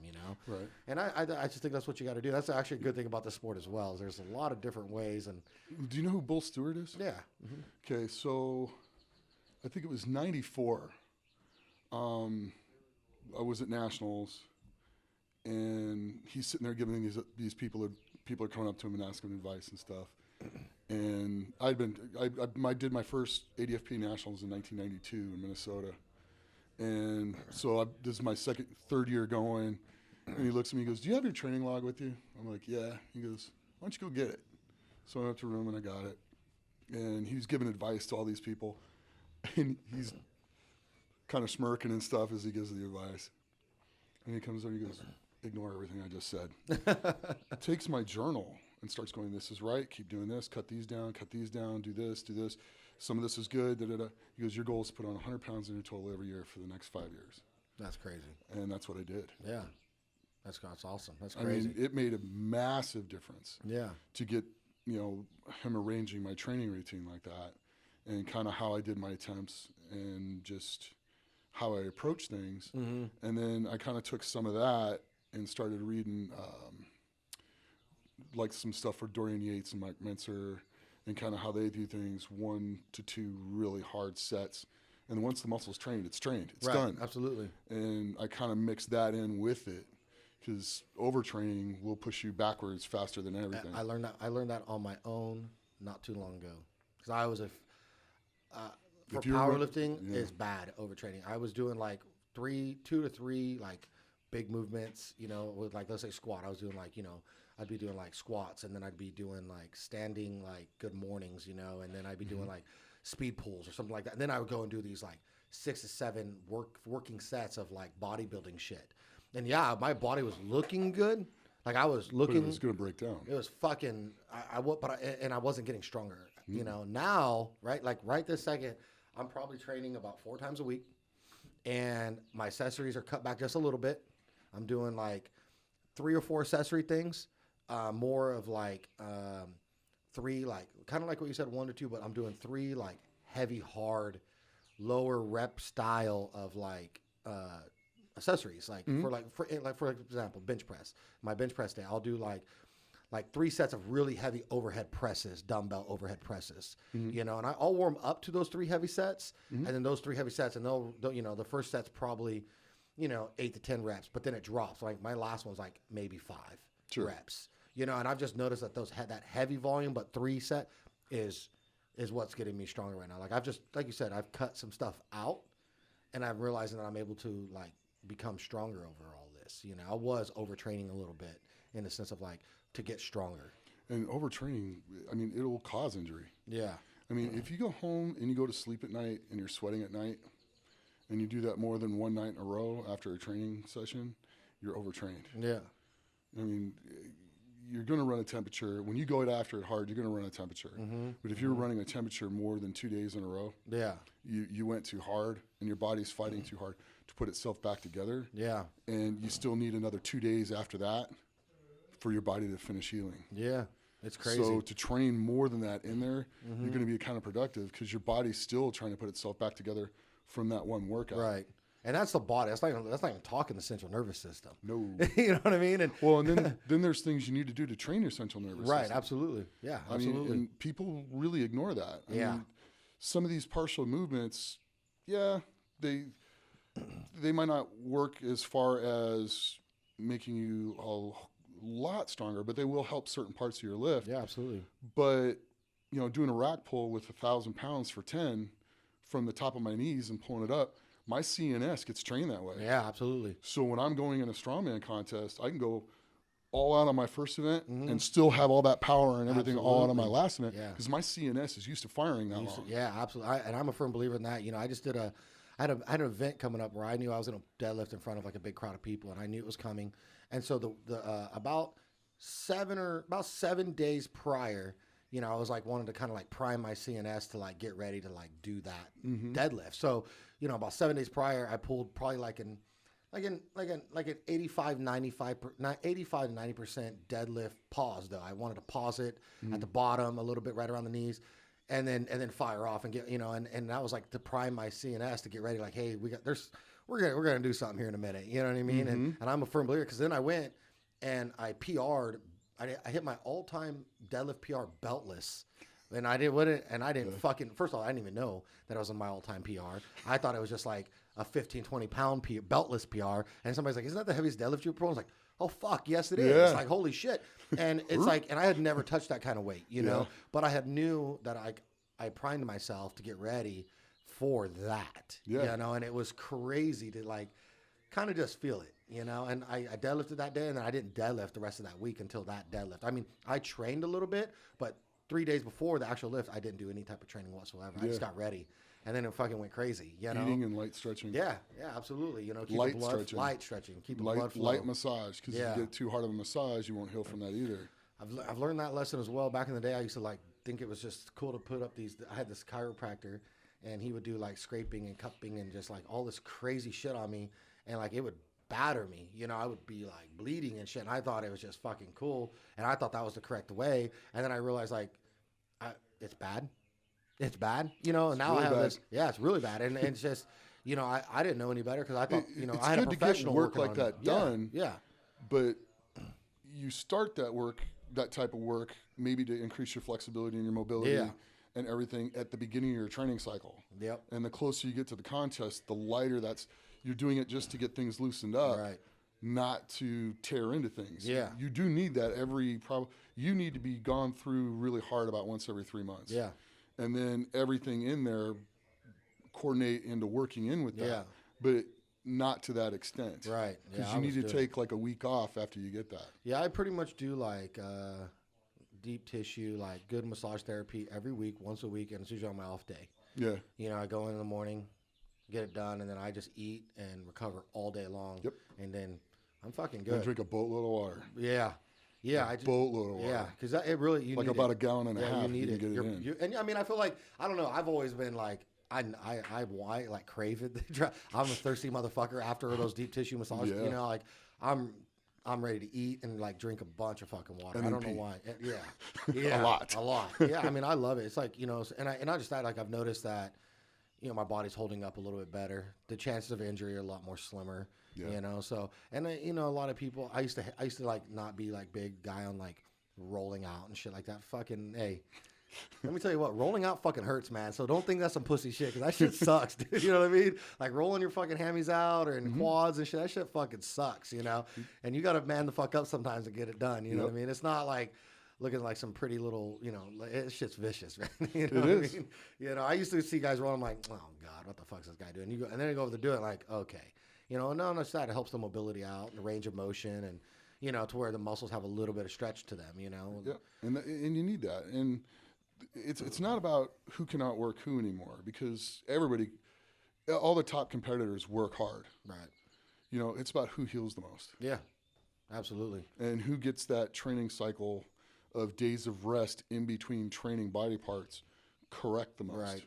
S2: Right.
S1: And I just think that's what you got to do. That's actually a good thing about the sport as well. Is there's a lot of different ways. And
S2: do you know who Bull Stewart is?
S1: Yeah.
S2: Mm-hmm. Okay, so I think it was '94. I was at Nationals, and he's sitting there giving these people are coming up to him and asking him advice and stuff. And I did my first ADFP Nationals in 1992 in Minnesota. And so this is my third year going, and he looks at me and goes, do you have your training log with you? I'm like, yeah. He goes, why don't you go get it? So I went up to the room and I got it. And he was giving advice to all these people. And he's kind of smirking and stuff as he gives the advice. And he comes over and he goes, ignore everything I just said. Takes my journal and starts going, this is right, keep doing this, cut these down, do this. Some of this is good, da-da-da. He goes, your goal is to put on 100 pounds in your total every year for the next 5 years.
S1: That's crazy.
S2: And that's what I did.
S1: Yeah. That's awesome. That's crazy.
S2: I mean, it made a massive difference.
S1: Yeah.
S2: To get, him arranging my training routine like that and kind of how I did my attempts and just how I approach things. Mm-hmm. And then I kind of took some of that and started reading like some stuff for Dorian Yates and Mike Mentzer and kind of how they do things, 1 to 2 really hard sets. And once the muscle's trained, it's trained. It's done.
S1: Absolutely.
S2: And I kind of mixed that in with it because overtraining will push you backwards faster than everything.
S1: I learned that on my own not too long ago because I was for powerlifting, it's bad overtraining. I was doing like 2 to 3 like big movements, with like, let's say squat. I was doing like, I'd be doing like squats and then I'd be doing like standing like good mornings, and then I'd be doing like speed pulls or something like that. And then I would go and do these like 6 to 7 working sets of like bodybuilding shit. And yeah, my body was looking good. Like I was looking.
S2: But it was going to break down.
S1: It was fucking, I wasn't getting stronger. Now, right? Like right this second, I'm probably training about 4 times a week and my accessories are cut back just a little bit. I'm doing like 3 or 4 accessory things, more of like 3, like kind of like what you said, 1 to 2, but I'm doing 3 like heavy, hard, lower rep style of like accessories. Like for example, bench press. My bench press day, I'll do like 3 sets of really heavy overhead presses, dumbbell overhead presses, you know, and I'll warm up to those 3 heavy sets, and then those 3 heavy sets, and they'll you know, the first set's probably, you know, 8 to 10 reps, but then it drops. Like my last one's like maybe 5 reps, you know, and I've just noticed that that heavy volume, but 3 set is what's getting me stronger right now. Like I've just, like you said, I've cut some stuff out, and I'm realizing that I'm able to like become stronger over all this. You know, I was overtraining a little bit in the sense of like, to get stronger.
S2: And overtraining, I mean, it'll cause injury.
S1: Yeah.
S2: I mean, if you go home and you go to sleep at night and you're sweating at night, and you do that more than one night in a row after a training session, you're overtrained.
S1: Yeah.
S2: I mean, you're going to run a temperature. When you go after it hard, you're going to run a temperature. But if you're running a temperature more than 2 days in a row, you went too hard, and your body's fighting too hard to put itself back together. Yeah. And you still need another 2 days after that for your body to finish healing.
S1: Yeah, it's crazy.
S2: So to train more than that in there, you're going to be counterproductive because your body's still trying to put itself back together from that one workout.
S1: Right. And that's the body. That's not even talking the central nervous system.
S2: No.
S1: You know what I mean? And
S2: well, and then there's things you need to do to train your central nervous system.
S1: Right, absolutely. Yeah, absolutely.
S2: I mean, and people really ignore that. I mean, some of these partial movements, they might not work as far as making you a lot stronger, but they will help certain parts of your lift.
S1: Yeah, absolutely.
S2: But, you know, doing a rack pull with 1,000 pounds for 10 from the top of my knees and pulling it up, my CNS gets trained that way.
S1: Yeah, absolutely.
S2: So when I'm going in a strongman contest, I can go all out on my first event and still have all that power and everything all out on my last event because my CNS is used to firing that long.
S1: Yeah, absolutely. And I'm a firm believer in that. You know, I just I had an event coming up where I knew I was going to deadlift in front of like a big crowd of people, and I knew it was coming. And so about 7 days prior, you know, I was like wanted to kind of like prime my CNS to like get ready to like do that deadlift. So, you know, about 7 days prior, I pulled probably like an 85 to 90% deadlift pause though. I wanted to pause it at the bottom a little bit right around the knees, and then fire off and get, you know, and that was like to prime my CNS to get ready. Like, hey, we're gonna do something here in a minute. You know what I mean? And I'm a firm believer because then I went and I PR'd. I hit my all-time deadlift PR beltless. And I didn't fucking, first of all, I didn't even know that I was in my all-time PR. I thought it was just like a 15, 20 pound beltless PR. And somebody's like, isn't that the heaviest deadlift you pull? I was like, oh fuck, yes it is. It's like, holy shit. And it's like, and I had never touched that kind of weight, you know, but I had knew that I primed myself to get ready for that, you know, and it was crazy to like kind of just feel it, you know, and I deadlifted that day, and then I didn't deadlift the rest of that week until that deadlift. I mean, I trained a little bit, but 3 days before the actual lift, I didn't do any type of training whatsoever. I just got ready, and then it fucking went crazy, you know.
S2: Eating and light stretching.
S1: Yeah, absolutely. You know, keep the blood, light stretching, keep the blood flow.
S2: Light massage, because if you get too hard of a massage, you won't heal from that either.
S1: I've learned that lesson as well. Back in the day, I used to like think it was just cool to put up these. I had this chiropractor, and he would do like scraping and cupping and just like all this crazy shit on me, and like it would batter me, you know. I would be like bleeding and shit, and I thought it was just fucking cool, and I thought that was the correct way, and then I realized like it's bad, you know. And now I have this, it's really bad, and it's just, you know, I didn't know any better because I thought, you know, I had a professional
S2: work like that done,
S1: yeah,
S2: but you start that type of work maybe to increase your flexibility and your mobility and everything at the beginning of your training cycle.
S1: Yep.
S2: And the closer you get to the contest, the lighter you're doing it just to get things loosened up, not to tear into things.
S1: Yeah.
S2: You do need that you need to be gone through really hard about once every 3 months.
S1: Yeah.
S2: And then everything in there coordinate into working in with that.
S1: Yeah.
S2: But not to that extent.
S1: Right.
S2: Because you need to take like a week off after you get that.
S1: Yeah, I pretty much do like deep tissue, like good massage therapy every week, once a week, and it's usually on my off day. Yeah. You know, I go in the morning, get it done, and then I just eat and recover all day long. Yep. And then I'm fucking good.
S2: And drink a boatload of water.
S1: Yeah. Yeah.
S2: Boatload of water.
S1: Yeah, because it really, you
S2: like
S1: need
S2: about
S1: it.
S2: A gallon and a half.
S1: You need
S2: you
S1: it.
S2: Can get it in.
S1: And I mean, I feel like, I don't know, I've always been like, I like crave it. I'm a thirsty motherfucker after those deep tissue massages. You know, like I'm ready to eat and like drink a bunch of fucking water.
S2: And
S1: I don't
S2: pee.
S1: know why. Yeah.
S2: A lot.
S1: Yeah. I mean, I love it. It's like, you know, and I just like I've noticed that, you know, my body's holding up a little bit better. The chances of injury are a lot more slimmer, you know? So, and you know, a lot of people, I used to like not be like big guy on like rolling out and shit like that. Fucking, hey, let me tell you what, rolling out fucking hurts, man. So don't think that's some pussy shit, because that shit sucks, dude. You know what I mean? Like rolling your fucking hammies out or in quads and shit, that shit fucking sucks, you know? And you got to man the fuck up sometimes to get it done, you know what I mean? It's not like looking like some pretty little, you know, it shit's vicious, man. You know what I mean? You know, I used to see guys roll, I'm like, oh God, what the fuck's this guy doing? And then you go over to do it like, okay. You know, no, it's that. It helps the mobility out and the range of motion, and, you know, to where the muscles have a little bit of stretch to them, you know?
S2: Yeah, and you need that. And it's not about who can outwork who anymore, because all the top competitors work hard.
S1: Right.
S2: You know, it's about who heals the most.
S1: Yeah, absolutely.
S2: And who gets that training cycle of days of rest in between training body parts correct the most. Right.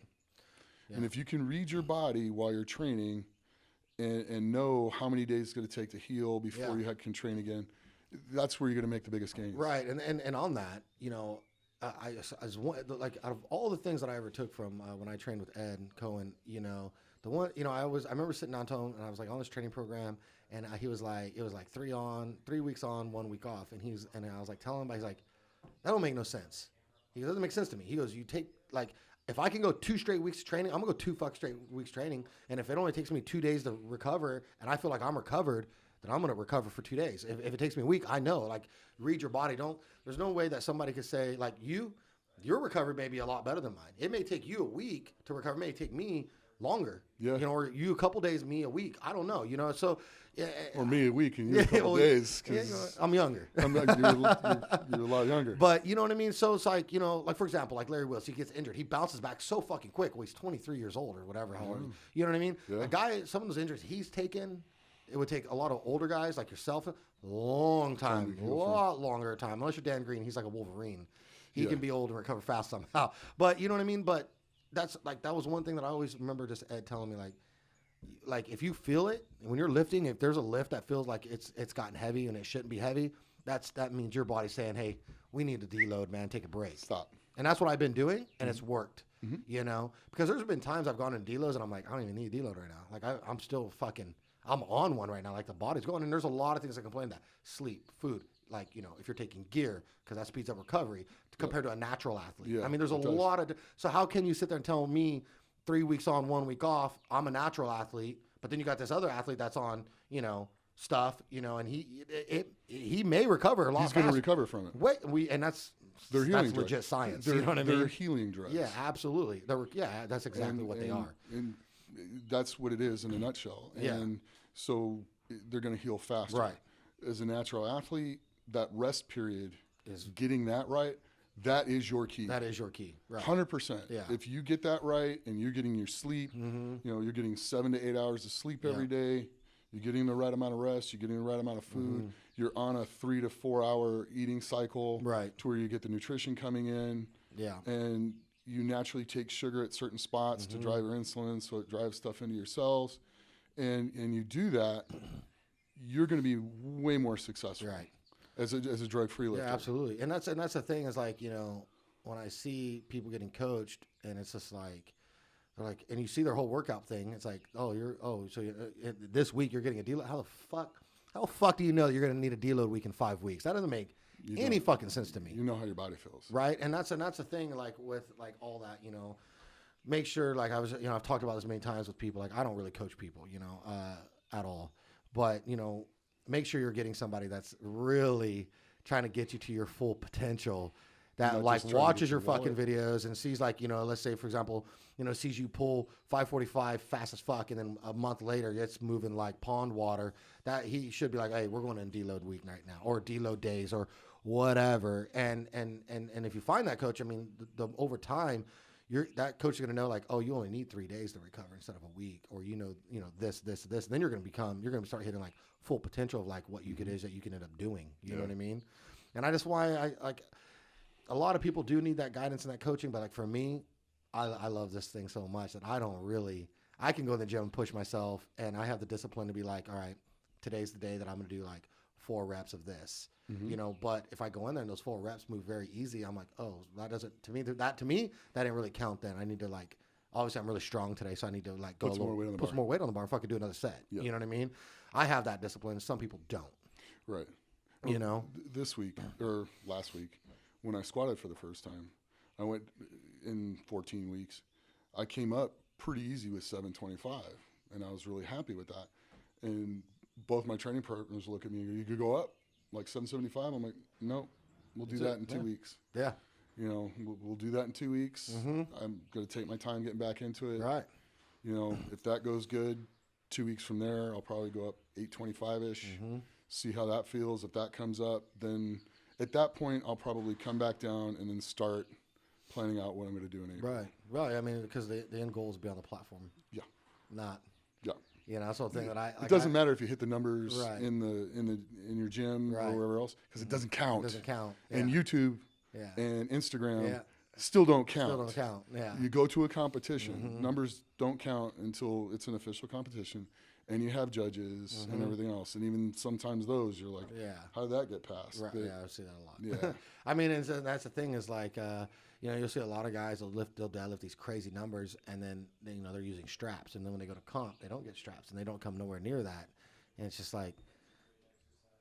S2: Yeah. And if you can read your body while you're training and know how many days it's going to take to heal before you can train again, that's where you're going to make the biggest gains. Right.
S1: And on that, you know, as one, like out of all the things that I ever took from when I trained with Ed Cohen, you know, the one, you know, I remember sitting down to him and I was like on this training program, and he was like, it was like 3 weeks on, 1 week off. And I was like telling him, he's like, that don't make no sense. He goes, it doesn't make sense to me. He goes, you take like, if I can go 2 straight weeks training, I'm gonna go 2 straight weeks training. And if it only takes me 2 days to recover and I feel like I'm recovered, then I'm going to recover for 2 days. If it takes me a week, I know, like, read your body. There's no way that somebody could say, like, your recovery may be a lot better than mine. It may take you a week to recover. It may take me longer. Yeah. You know, or you a couple days, me a week. I don't know, you know, so.
S2: Or me a week and you a couple days. Cause
S1: I'm younger.
S2: you're a lot younger.
S1: But you know what I mean? So it's like, you know, like, for example, like Larry Wills, he gets injured. He bounces back so fucking quick. Well, he's 23 years old or whatever. You know what I mean? Yeah. A guy, some of those injuries he's taken, it would take a lot of older guys like yourself a long time, a lot longer time. Unless you're Dan Green, he's like a Wolverine. He can be old and recover fast somehow. But you know what I mean? But that's like, that was one thing that I always remember just Ed telling me, like if you feel it, when you're lifting, if there's a lift that feels like it's gotten heavy and it shouldn't be heavy, that means your body's saying, hey, we need to deload, man, take a break.
S2: Stop.
S1: And that's what I've been doing, and it's worked. You know? Because there's been times I've gone in deloads and I'm like, I don't even need a deload right now. Like I'm still I'm on one right now. Like the body's going, and there's a lot of things that complain that. Sleep, food, like, you know, if you're taking gear, because that speeds up recovery compared to a natural athlete. Yeah, I mean, there's a lot of, so how can you sit there and tell me 3 weeks on, 1 week off, I'm a natural athlete, but then you got this other athlete that's on, you know, stuff, you know, and he may recover a lot faster.
S2: He's going to recover from it.
S1: And that's
S2: drugs.
S1: legit science. You know what I mean?
S2: They're healing drugs.
S1: Yeah, absolutely. That's exactly what they are.
S2: And that's what it is in a nutshell. And so they're going to heal faster.
S1: Right.
S2: As a natural athlete, that rest period is getting that right. That is your key.
S1: That is your key. Right.
S2: 100%. Yeah. If you get that right and you're getting your sleep, you know, you're getting 7 to 8 hours of sleep every day, you're getting the right amount of rest, you're getting the right amount of food, you're on a 3 to 4 hour eating cycle to where you get the nutrition coming in. Yeah. And you naturally take sugar at certain spots to drive your insulin, so it drives stuff into your cells. And you do that, you're going to be way more successful. Right. As a drug-free lifter.
S1: Yeah, absolutely. And that's the thing is, like, you know, when I see people getting coached and it's just like, they're like, and you see their whole workout thing, it's like, this week you're getting a deload. How the fuck do you know you're going to need a deload week in 5 weeks? That doesn't make any fucking sense to me.
S2: You know how your body feels.
S1: Right. And that's the thing, like, with like all that, you know, make sure, like, I've talked about this many times with people, like, I don't really coach people, you know, at all, but, you know, make sure you're getting somebody that's really trying to get you to your full potential, that like watches your fucking videos and sees, like, you know, let's say, for example, you know, sees you pull 545 fast as fuck, and then a month later it's moving like pond water, that he should be like, hey, we're going in deload week right now, or deload days, or whatever. And if you find that coach, I mean, the over time, that coach is going to know, like, oh, you only need 3 days to recover instead of a week, or you know this. And then you're going to start hitting like full potential of like what you could that you can end up doing. You know what I mean? And that's why I like, a lot of people do need that guidance and that coaching, but like for me, I love this thing so much that I can go in the gym and push myself, and I have the discipline to be like, all right, today's the day that I'm going to do like 4 reps of this, you know, but if I go in there and those 4 reps move very easy, I'm like, oh, that doesn't, to me, that didn't really count then. I need to like, obviously I'm really strong today, so I need to like go put some more weight on the bar and fucking do another set. Yep. You know what I mean? I have that discipline. Some people don't.
S2: Right.
S1: You know?
S2: This week, or last week, when I squatted for the first time, I went in 14 weeks. I came up pretty easy with 725, and I was really happy with that. And both my training partners look at me and go, you could go up like 775. I'm like, no, we'll do that in 2 weeks.
S1: Yeah.
S2: You know, we'll do that in 2 weeks. I'm going to take my time getting back into it.
S1: Right.
S2: You know, if that goes good, 2 weeks from there, I'll probably go up 825-ish, see how that feels. If that comes up, then at that point, I'll probably come back down and then start planning out what I'm going to do in April.
S1: Right. Right. I mean, because the end goal is to be on the platform.
S2: Yeah.
S1: Not.
S2: Yeah.
S1: You know, that's the whole thing that I.
S2: It doesn't matter if you hit the numbers
S1: right.
S2: in your gym or wherever else, because it doesn't count.
S1: It doesn't count. Yeah.
S2: And YouTube
S1: yeah.
S2: and Instagram
S1: yeah.
S2: still don't count.
S1: Still don't count. Yeah.
S2: You go to a competition, numbers don't count until it's an official competition, and you have judges and everything else, and even sometimes those you're like, how did that get passed?
S1: Right.
S2: But,
S1: yeah, I see that a lot.
S2: Yeah.
S1: I mean, and so that's the thing is like, you know, you'll see a lot of guys they'll deadlift these crazy numbers, and then you know they're using straps, and then when they go to comp, they don't get straps, and they don't come nowhere near that, and it's just like,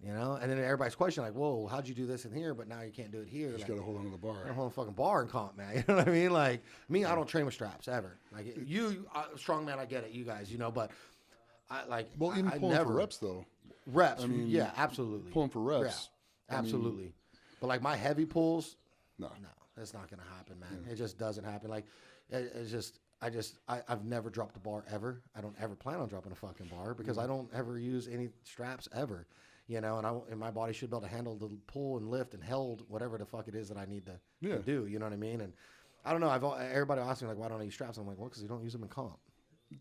S1: you know, and then everybody's questioning like, whoa, how'd you do this in here, but now you can't do it here?
S2: You just got to hold on to the bar.
S1: I hold on to the fucking bar in comp, man. You know what I mean? Like me, I don't train with straps ever. Like you, strongman, I get it, you guys, you know, but I like.
S2: Well, even pulling for reps though.
S1: Reps, I mean, yeah, absolutely.
S2: Pulling for reps,
S1: yeah, absolutely. But like my heavy pulls,
S2: no,
S1: that's not gonna happen, man. Yeah. It just doesn't happen. Like, it's just, I've never dropped a bar ever. I don't ever plan on dropping a fucking bar because I don't ever use any straps ever. You know, and my body should be able to handle the pull and lift and hold whatever the fuck it is that I need to do. You know what I mean? And I don't know. Everybody asks me like, why don't I use straps? I'm like, well, because you don't use them in comp.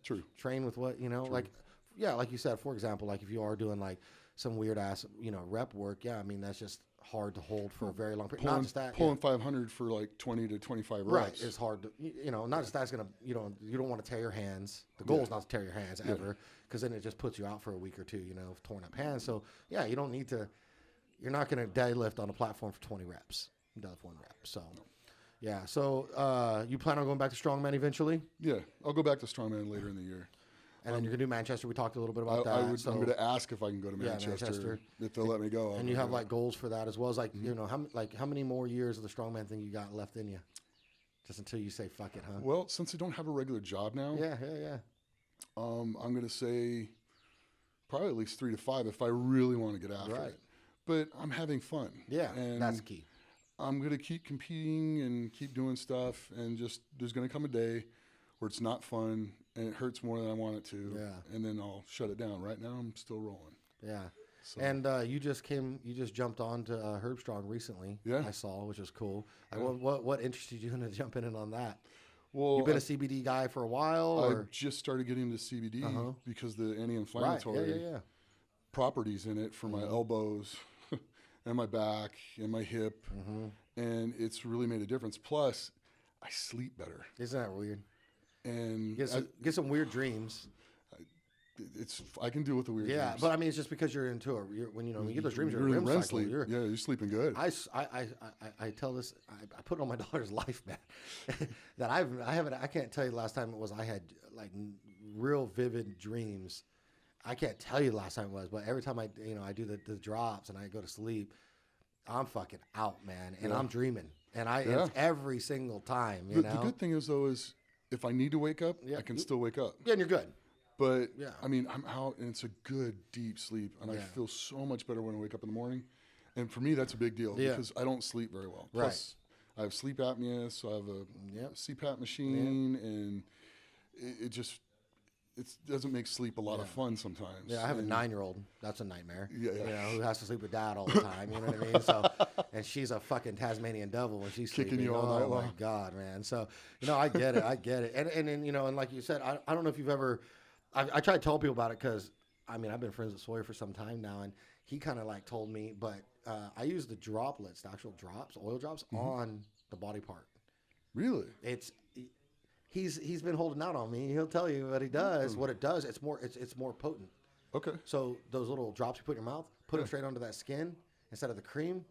S2: True.
S1: Train with what, you know, like, yeah, like you said, for example, like if you are doing like some weird ass, you know, rep work, yeah, I mean, that's just hard to hold for a very long period. Not just that.
S2: Pulling 500 for like 20 to 25 reps.
S1: Right. It's hard to, you know, not just that's going to, you don't want to tear your hands. The goal is not to tear your hands ever, because then it just puts you out for a week or two, you know, torn up hands. So, yeah, you don't need to, you're not going to deadlift on a platform for 20 reps. You deadlift 1 rep. So, yeah. So, you plan on going back to Strongman eventually?
S2: Yeah. I'll go back to Strongman later in the year.
S1: And then you're going to do Manchester. We talked a little bit about that.
S2: I'm going to ask if I can go to Manchester, if they'll let me go.
S1: And you have like goals for that as well as like, you know, how many more years of the Strongman thing you got left in you? Just until you say, fuck it, huh?
S2: Well, since I don't have a regular job now.
S1: Yeah.
S2: I'm going to say probably at least 3 to 5 if I really want to get after it. But I'm having fun.
S1: Yeah,
S2: and
S1: that's key.
S2: I'm going to keep competing and keep doing stuff, and just there's going to come a day where it's not fun and it hurts more than I want it to.
S1: Yeah. And
S2: then I'll shut it down. Right now, I'm still rolling.
S1: Yeah. So. And you just jumped on to Herbstrong recently. Yeah. I saw, which was cool. Like, what interested you into jumping in on that?
S2: Well,
S1: you've been a CBD guy for a while? Or?
S2: I just started getting into CBD because the anti-inflammatory properties in it for my elbows and my back and my hip. And it's really made a difference. Plus, I sleep better.
S1: Isn't that weird?
S2: And
S1: get some weird dreams.
S2: I can deal with the weird dreams.
S1: Yeah, but I mean, it's just because you're into it. When you get those dreams, you're in REM cycle.
S2: Sleep. You're sleeping good.
S1: I tell this. I put it on my daughter's life, man. That I can't tell you the last time it was. I had like real vivid dreams. I can't tell you the last time it was, but every time I do the drops and I go to sleep, I'm fucking out, man, and I'm dreaming, and it's every single time. The
S2: good thing is though is if I need to wake up, I can still wake up.
S1: Yeah, and you're good.
S2: But I mean, I'm out and it's a good deep sleep, and I feel so much better when I wake up in the morning. And for me, that's a big deal because I don't sleep very well. Plus, I have sleep apnea, so I have a CPAP machine, and it doesn't make sleep a lot of fun sometimes.
S1: Yeah, I have a 9-year-old. That's a nightmare. Yeah. You know, who has to sleep with dad all the time. You know what I mean? So, and she's a fucking Tasmanian devil when she's
S2: kicking
S1: sleeping.
S2: You all night long.
S1: Oh my God, man. So, I get it. And and like you said, I don't know if you've ever. I try to tell people about it because I've been friends with Sawyer for some time now, and he kind of like told me, but I use the droplets, the actual drops, oil drops on the body part.
S2: Really?
S1: He's been holding out on me. He'll tell you what he does. What it does, it's more potent.
S2: Okay.
S1: So those little drops you put in your mouth, put them straight onto that skin instead of the cream.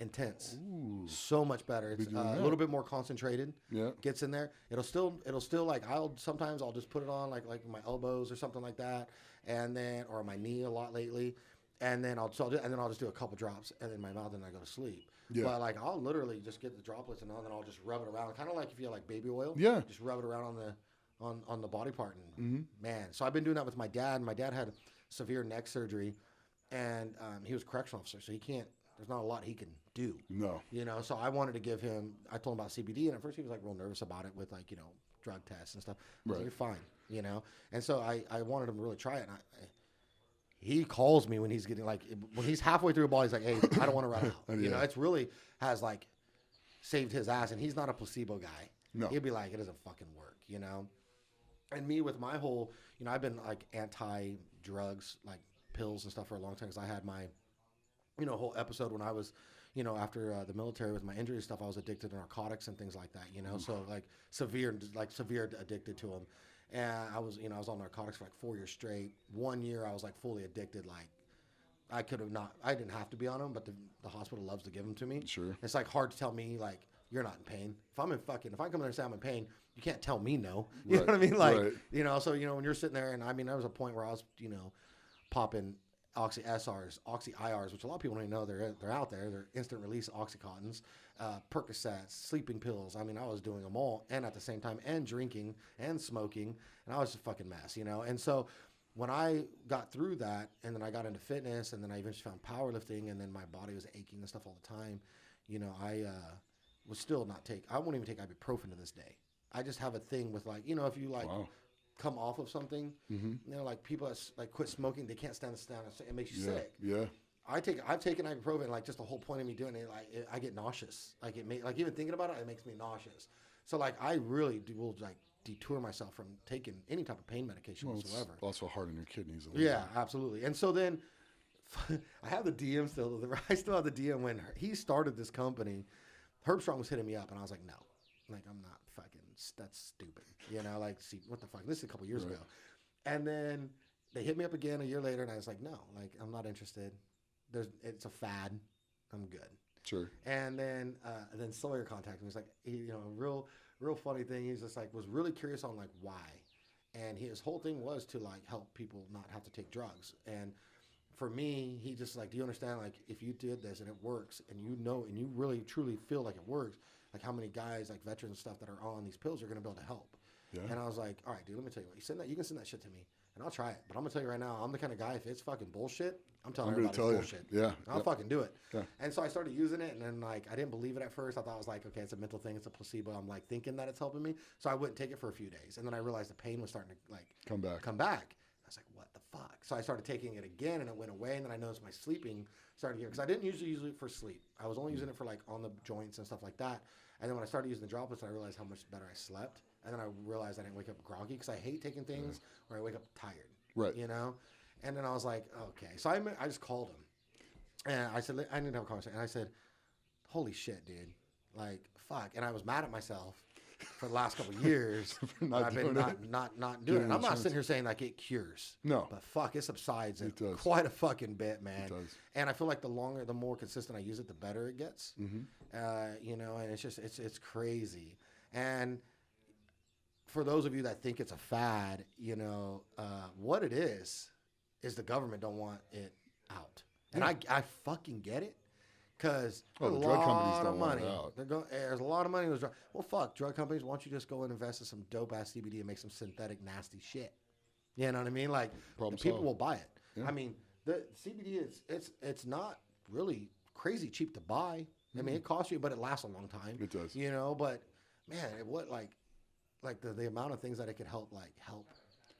S1: Intense.
S2: Ooh.
S1: So much better. It's a little bit more concentrated.
S2: Yeah.
S1: Gets in there. It'll still like sometimes I'll just put it on like my elbows or something like that, and then or my knee a lot lately, and then I'll just do a couple drops and then my mouth and I go to sleep. Yeah. But like I'll literally just get the droplets and then I'll just rub it around, kind of like if you have like baby oil.
S2: Yeah.
S1: Just rub it around on the body part and man. So I've been doing that with my dad. My dad had severe neck surgery, and he was a correctional officer, so he can't. There's not a lot he can do.
S2: No.
S1: You know, so I wanted to give him, I told him about CBD, and at first he was like real nervous about it with like, you know, drug tests and stuff. I was like, you're fine, you know? And so I wanted him to really try it. And he calls me when he's getting like, when he's halfway through a ball, he's like, hey, I don't want to run out. You know, it's really has like saved his ass, and he's not a placebo guy.
S2: No.
S1: He'd be like, it doesn't fucking work, you know? And me with my whole, you know, I've been like anti-drugs, like pills and stuff for a long time because I had my, you know, whole episode when I was, you know, after the military with my injury stuff, I was addicted to narcotics and things like that, you know, so like severe addicted to them. And I was on narcotics for like 4 years straight. 1 year I was like fully addicted. Like I didn't have to be on them, but the hospital loves to give them to me.
S2: Sure.
S1: It's like hard to tell me like, you're not in pain. If I come in there and say I'm in pain, you can't tell me no. You know what I mean? Like, you know, so, you know, when you're sitting there and I mean, there was a point where I was, you know, popping Oxy SRs, Oxy IRs, which a lot of people don't even know they're out there. They're instant release Oxycontins, Percocets, sleeping pills. I mean, I was doing them all, and at the same time, and drinking and smoking, and I was a fucking mess, you know. And so when I got through that, and then I got into fitness, and then I eventually found powerlifting, and then my body was aching and stuff all the time, you know, I would still not take. I won't even take ibuprofen to this day. I just have a thing with like, you know, if you like. Wow. Come off of something, you know, like people that like quit smoking, they can't stand it makes you sick.
S2: Yeah.
S1: I've taken ibuprofen, like just the whole point of me doing it, like I get nauseous. Like like even thinking about it makes me nauseous. So like I really will like detour myself from taking any type of pain medication whatsoever.
S2: It's also hard on your kidneys.
S1: Yeah, absolutely. And so then I have the DM still. I still have the DM when he started this company. Herbstrong was hitting me up, and I was like, no, like I'm not fucking. That's stupid. You know, like, see, what the fuck? This is a couple years ago. And then they hit me up again a year later, and I was like, no, like, I'm not interested. It's a fad. I'm good.
S2: Sure.
S1: And then Sawyer contacted me. He's like, you know, a real funny thing. He's just like, was really curious on like why. And his whole thing was to like help people not have to take drugs. And for me, he just like, do you understand? Like, if you did this and it works, and you know, and you really truly feel like it works, like how many guys, like veterans and stuff that are on these pills are going to be able to help. Yeah. And I was like, all right, dude, let me tell you what. You can send that shit to me, and I'll try it. But I'm going to tell you right now, I'm the kind of guy, if it's fucking bullshit, I'm telling everybody it's bullshit.
S2: Yeah.
S1: I'll fucking do it. Yeah. And so I started using it, and then like I didn't believe it at first. I thought it was like, okay, it's a mental thing. It's a placebo. I'm like thinking that it's helping me. So I wouldn't take it for a few days. And then I realized the pain was starting to like come back. I was like, what the fuck? So I started taking it again, and it went away. And then I noticed my sleeping started getting, because I didn't usually use it for sleep. I was only using it for like on the joints and stuff like that. And then when I started using the droplets, I realized how much better I slept. And then I realized I didn't wake up groggy, because I hate taking things where I wake up tired.
S2: Right.
S1: You know? And then I was like, okay. So I just called him. And I said, I need to have a conversation. And I said, holy shit, dude. Like, fuck. And I was mad at myself for the last couple of years. I've been not doing it. I'm not sitting here saying like it cures. No. But fuck, it subsides in quite a fucking bit, man. It does. And I feel like the more consistent I use it, the better it gets. Mm-hmm. You know, and it's just, it's crazy. And for those of you that think it's a fad, you know, what it is the government don't want it out. And I fucking get it. Because
S2: the drug companies don't want it out.
S1: There's a lot of money in those drugs. Well, fuck, drug companies, why don't you just go and invest in some dope-ass CBD and make some synthetic, nasty shit? You know what I mean? Like, people will buy it. Yeah. I mean, the CBD, it's not really crazy cheap to buy. I mean, it costs you, but it lasts a long time.
S2: It does.
S1: You know, but, man, the amount of things that it could help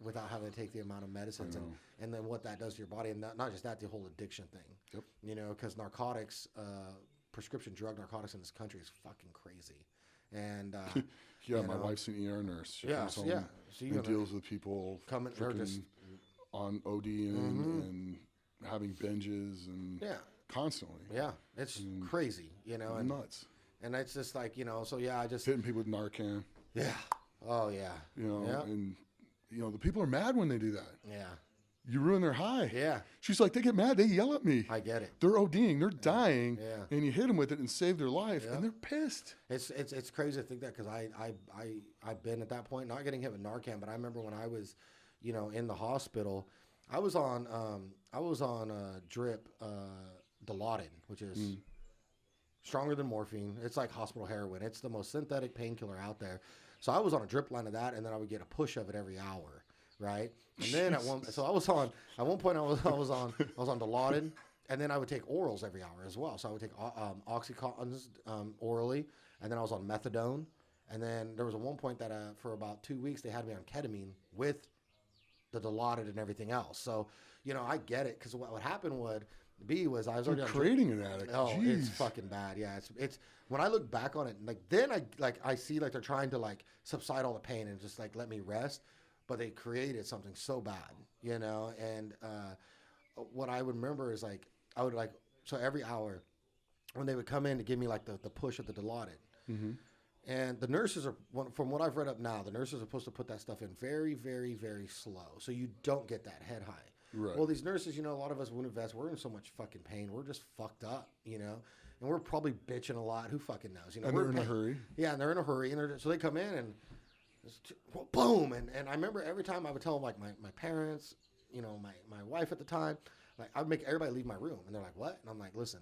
S1: without having to take the amount of medicines and then what that does to your body. And not just that, the whole addiction thing. Yep. You know, because narcotics, prescription drug narcotics in this country is fucking crazy. And
S2: my wife's an ER nurse. She
S1: comes home
S2: and deals with people coming on OD and having binges and constantly.
S1: Yeah, it's crazy, you know. And
S2: nuts.
S1: And it's just like, you know, so I just...
S2: Hitting people with Narcan.
S1: Yeah. Oh, yeah.
S2: You know, and... You know, the people are mad when they do that.
S1: Yeah.
S2: You ruin their high.
S1: Yeah.
S2: She's like, they get mad. They yell at me.
S1: I get it.
S2: They're ODing. They're dying.
S1: Yeah.
S2: And you hit them with it and save their life, and they're pissed.
S1: It's crazy to think that, because I've been at that point, not getting hit with Narcan, but I remember when I was, in the hospital, I was on drip Dilaudid, which is stronger than morphine. It's like hospital heroin. It's the most synthetic painkiller out there. So I was on a drip line of that, and then I would get a push of it every hour, right? And then at one point I was on Dilaudid, and then I would take orals every hour as well. So I would take Oxycontins orally, and then I was on methadone, and then there was one point that for about 2 weeks they had me on ketamine with the Dilaudid and everything else. So I get it, because what happened was I was already
S2: creating an addict.
S1: Oh,
S2: Jeez.
S1: It's fucking bad. Yeah, it's when I look back on it, then I see they're trying to subside all the pain and just let me rest, but they created something so bad, And what I would remember is I would so every hour when they would come in to give me the push of the Dilaudid, and the nurses are, from what I've read up now, the nurses are supposed to put that stuff in very, very, very slow, so you don't get that head high.
S2: Right.
S1: Well, these nurses, a lot of us wounded vets, we're in so much fucking pain. We're just fucked up, and we're probably bitching a lot. Who fucking knows?
S2: And
S1: we're
S2: they're in a hurry.
S1: Yeah, and they're in a hurry, and so they come in and boom, and I remember every time I would tell them my parents, my wife at the time, I would make everybody leave my room, and they're like, what? And I'm like, listen,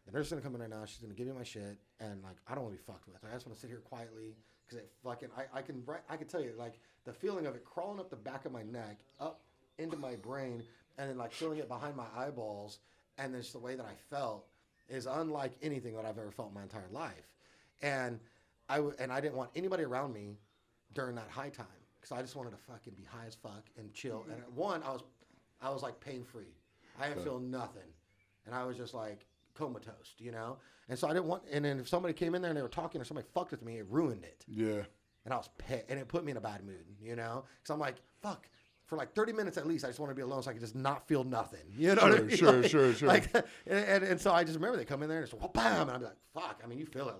S1: the nurse is gonna come in right now. She's gonna give me my shit, and I don't want to be fucked with. I just want to sit here quietly, because it fucking I can tell you the feeling of it crawling up the back of my neck up into my brain, and then feeling it behind my eyeballs, and just the way that I felt is unlike anything that I've ever felt in my entire life. And I didn't want anybody around me during that high time, because I just wanted to fucking be high as fuck and chill. And I was pain free. I didn't feel nothing, and I was just comatose, And so I didn't want. And then if somebody came in there and they were talking, or somebody fucked with me, it ruined it.
S2: Yeah.
S1: And I was pissed, and it put me in a bad mood, Because I'm like, fuck. For 30 minutes at least, I just want to be alone so I can just not feel nothing. You know what I mean?
S2: Sure.
S1: And so I just remember they come in there and it's bam, and I'm like, fuck. I mean, you feel it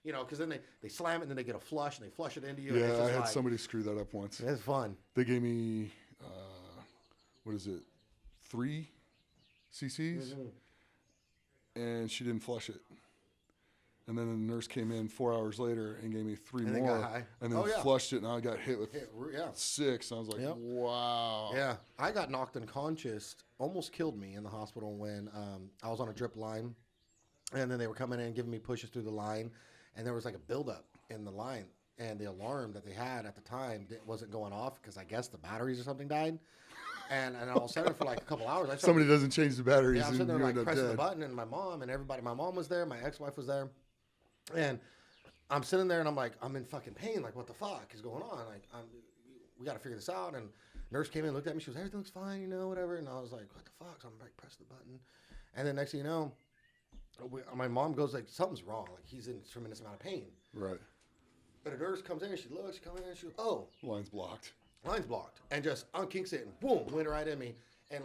S1: because then they slam it and then they get a flush and they flush it into you.
S2: Yeah,
S1: and it's just
S2: I had somebody screw that up once.
S1: It's fun.
S2: They gave me, 3 cc's, and she didn't flush it. And then the nurse came in 4 hours later and gave me 3
S1: and
S2: more,
S1: got high.
S2: and then flushed it, and I got hit with 6. And I was like, wow.
S1: Yeah, I got knocked unconscious, almost killed me in the hospital when I was on a drip line, and then they were coming in and giving me pushes through the line, and there was a buildup in the line, and the alarm that they had at the time wasn't going off because I guess the batteries or something died. And all of a sudden, for a couple hours,
S2: somebody doesn't change the batteries.
S1: Yeah, I was sitting there pressing
S2: dead.
S1: the button, and my mom and everybody. My mom was there, my ex-wife was there. And I'm sitting there, and I'm in fucking pain. What the fuck is going on? We got to figure this out. And nurse came in, looked at me. She goes, everything looks fine, whatever. And I was like, what the fuck? So I'm press the button. And then next thing you know, my mom goes something's wrong. He's in a tremendous amount of pain.
S2: Right.
S1: And the nurse comes in, and she looks, she comes in, and she goes, oh.
S2: Line's blocked.
S1: Line's blocked. And just unkinks it, and boom, went right in me. And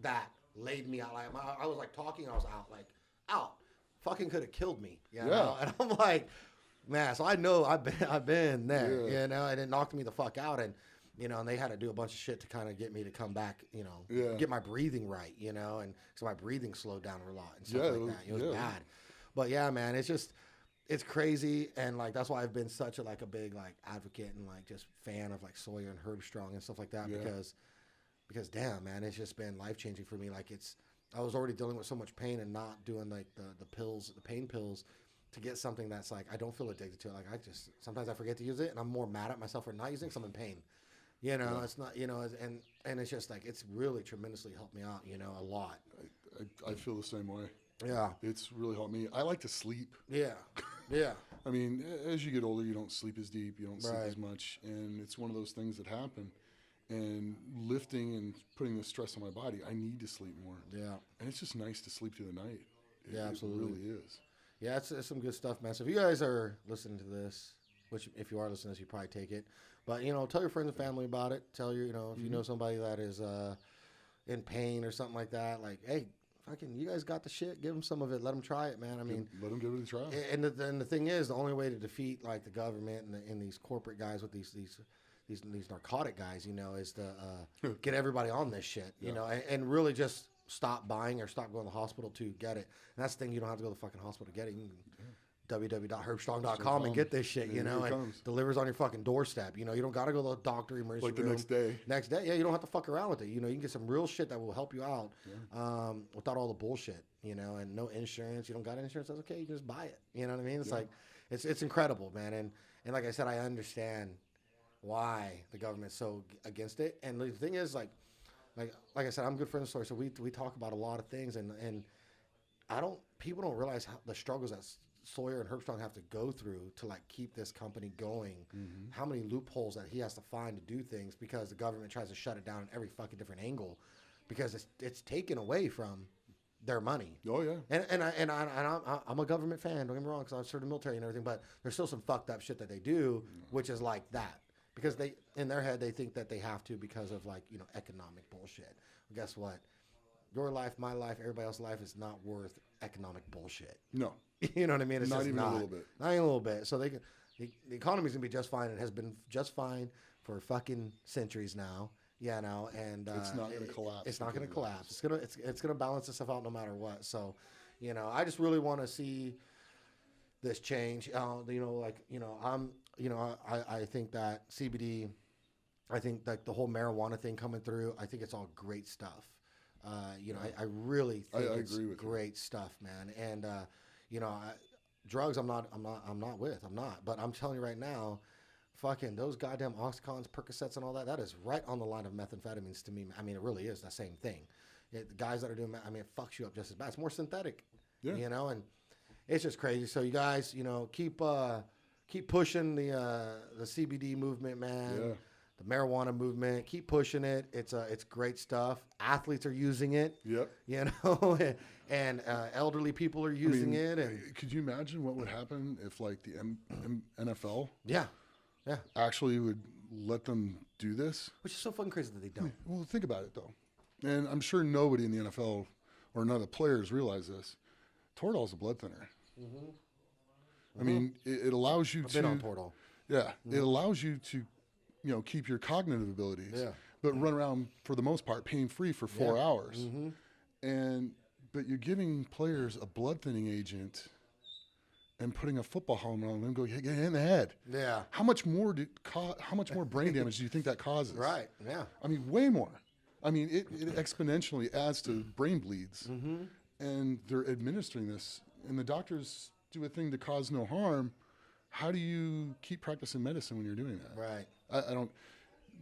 S1: that laid me out. I was talking, I was out. Fucking could have killed me,
S2: Yeah.
S1: And I'm like, man, so I know I've been there, and it knocked me the fuck out, and and they had to do a bunch of shit to kind of get me to come back, get my breathing right, and so my breathing slowed down a lot and stuff like that. It was bad, but yeah, man, it's crazy, and that's why I've been such a big advocate and just fan of Sawyer and Herbstrong and stuff like that, because damn, man, it's just been life changing for me. I was already dealing with so much pain and not doing the pills, the pain pills, to get something that's I don't feel addicted to it. I just sometimes I forget to use it, and I'm more mad at myself for not using because I'm in pain. It's not and it's just it's really tremendously helped me out, a lot.
S2: I feel the same way.
S1: Yeah,
S2: it's really helped me. I like to sleep.
S1: Yeah.
S2: I mean, as you get older, you don't sleep as deep, you don't sleep
S1: Right.
S2: as much, and it's one of those things that happen. And lifting and putting the stress on my body, I need to sleep more.
S1: Yeah.
S2: And it's just nice to sleep through the night.
S1: Absolutely.
S2: It really is.
S1: Yeah, it's some good stuff, man. So if you guys are listening to this, which if you are listening to this, you probably take it. But, tell your friends and family about it. Tell your, if you know somebody that is in pain or something like that, hey, fucking, you guys got the shit. Give them some of it. Let them try it, man. I mean,
S2: let them give it a try.
S1: And the thing is, the only way to defeat the government and these corporate guys with these these narcotic guys, you know, is to get everybody on this shit, you know, and really just stop buying or stop going to the hospital to get it. And that's the thing, you don't have to go to the fucking hospital to get it. You can www.herbstrong.com and get this shit, you know, and delivers on your fucking doorstep. You know, you don't got to go to the doctor emergency room.
S2: Like the next day.
S1: Yeah, you don't have to fuck around with it. You know, you can get some real shit that will help you out without all the bullshit, you know, and no insurance. You don't got insurance, that's okay. You can just buy it. You know what I mean? It's like, it's incredible, man. And like I said, I understand why the government's so against it. And the thing is, like I said, I'm good friends with Sawyer, so we talk about a lot of things, and people don't realize how the struggles that Sawyer and Herbstrong have to go through to like keep this company going. How many loopholes that he has to find to do things because the government tries to shut it down in every fucking different angle, because it's taken away from their money.
S2: Oh yeah.
S1: And I'm a government fan. Don't get me wrong, because I served in the military and everything, but there's still some fucked up shit that they do, which is like that. Because they, in their head, they think that they have to because of, like, you know, economic bullshit. Well, guess what? Your life, my life, everybody else's life is not worth economic bullshit.
S2: No.
S1: You know what I mean? It's
S2: not
S1: just
S2: even
S1: not.
S2: A little bit.
S1: Not even a little bit. So the economy's going to be just fine. It has been just fine for fucking centuries now. Yeah, now, and
S2: it's not going to collapse.
S1: It's not going to collapse. It's gonna balance itself out no matter what. So, you know, I just really want to see this change. You know, like, you know, I think that CBD, I think like the whole marijuana thing coming through, I think it's all great stuff. You know, I really think it's
S2: agree with
S1: great stuff, man. And you know, drugs, I'm not with. But I'm telling you right now, fucking those goddamn Oxycontins, Percocets, and all that, that is right on the line of methamphetamines to me. I mean, it really is the same thing. The guys that are doing, I mean, it fucks you up just as bad. It's more synthetic, you know, and it's just crazy. So you guys, you know, keep pushing the CBD movement, man. Yeah. The marijuana movement, keep pushing it. It's great stuff. Athletes are using it.
S2: Yep.
S1: You know, and elderly people are using it. And
S2: could you imagine what would happen if, like, the NFL?
S1: Yeah.
S2: Actually would let them do this?
S1: Which is so fucking crazy that they don't.
S2: Well, think about it though, and I'm sure nobody in the NFL or none of the players realize this. Toradol is a blood thinner. I mean, it allows you to.
S1: I've been on Toradol.
S2: Yeah, it allows you to, you know, keep your cognitive abilities. Yeah. But run around for the most part pain-free for 4 hours. But you're giving players a blood thinning agent and putting a football helmet on them, go get in the head. Yeah. How much more brain damage do you think that causes?
S1: Right. Yeah.
S2: I mean, way more. I mean, it exponentially adds to brain bleeds. And they're administering this, and the doctors do a thing to cause no harm. How do you keep practicing medicine when you're doing that?
S1: Right.
S2: I don't.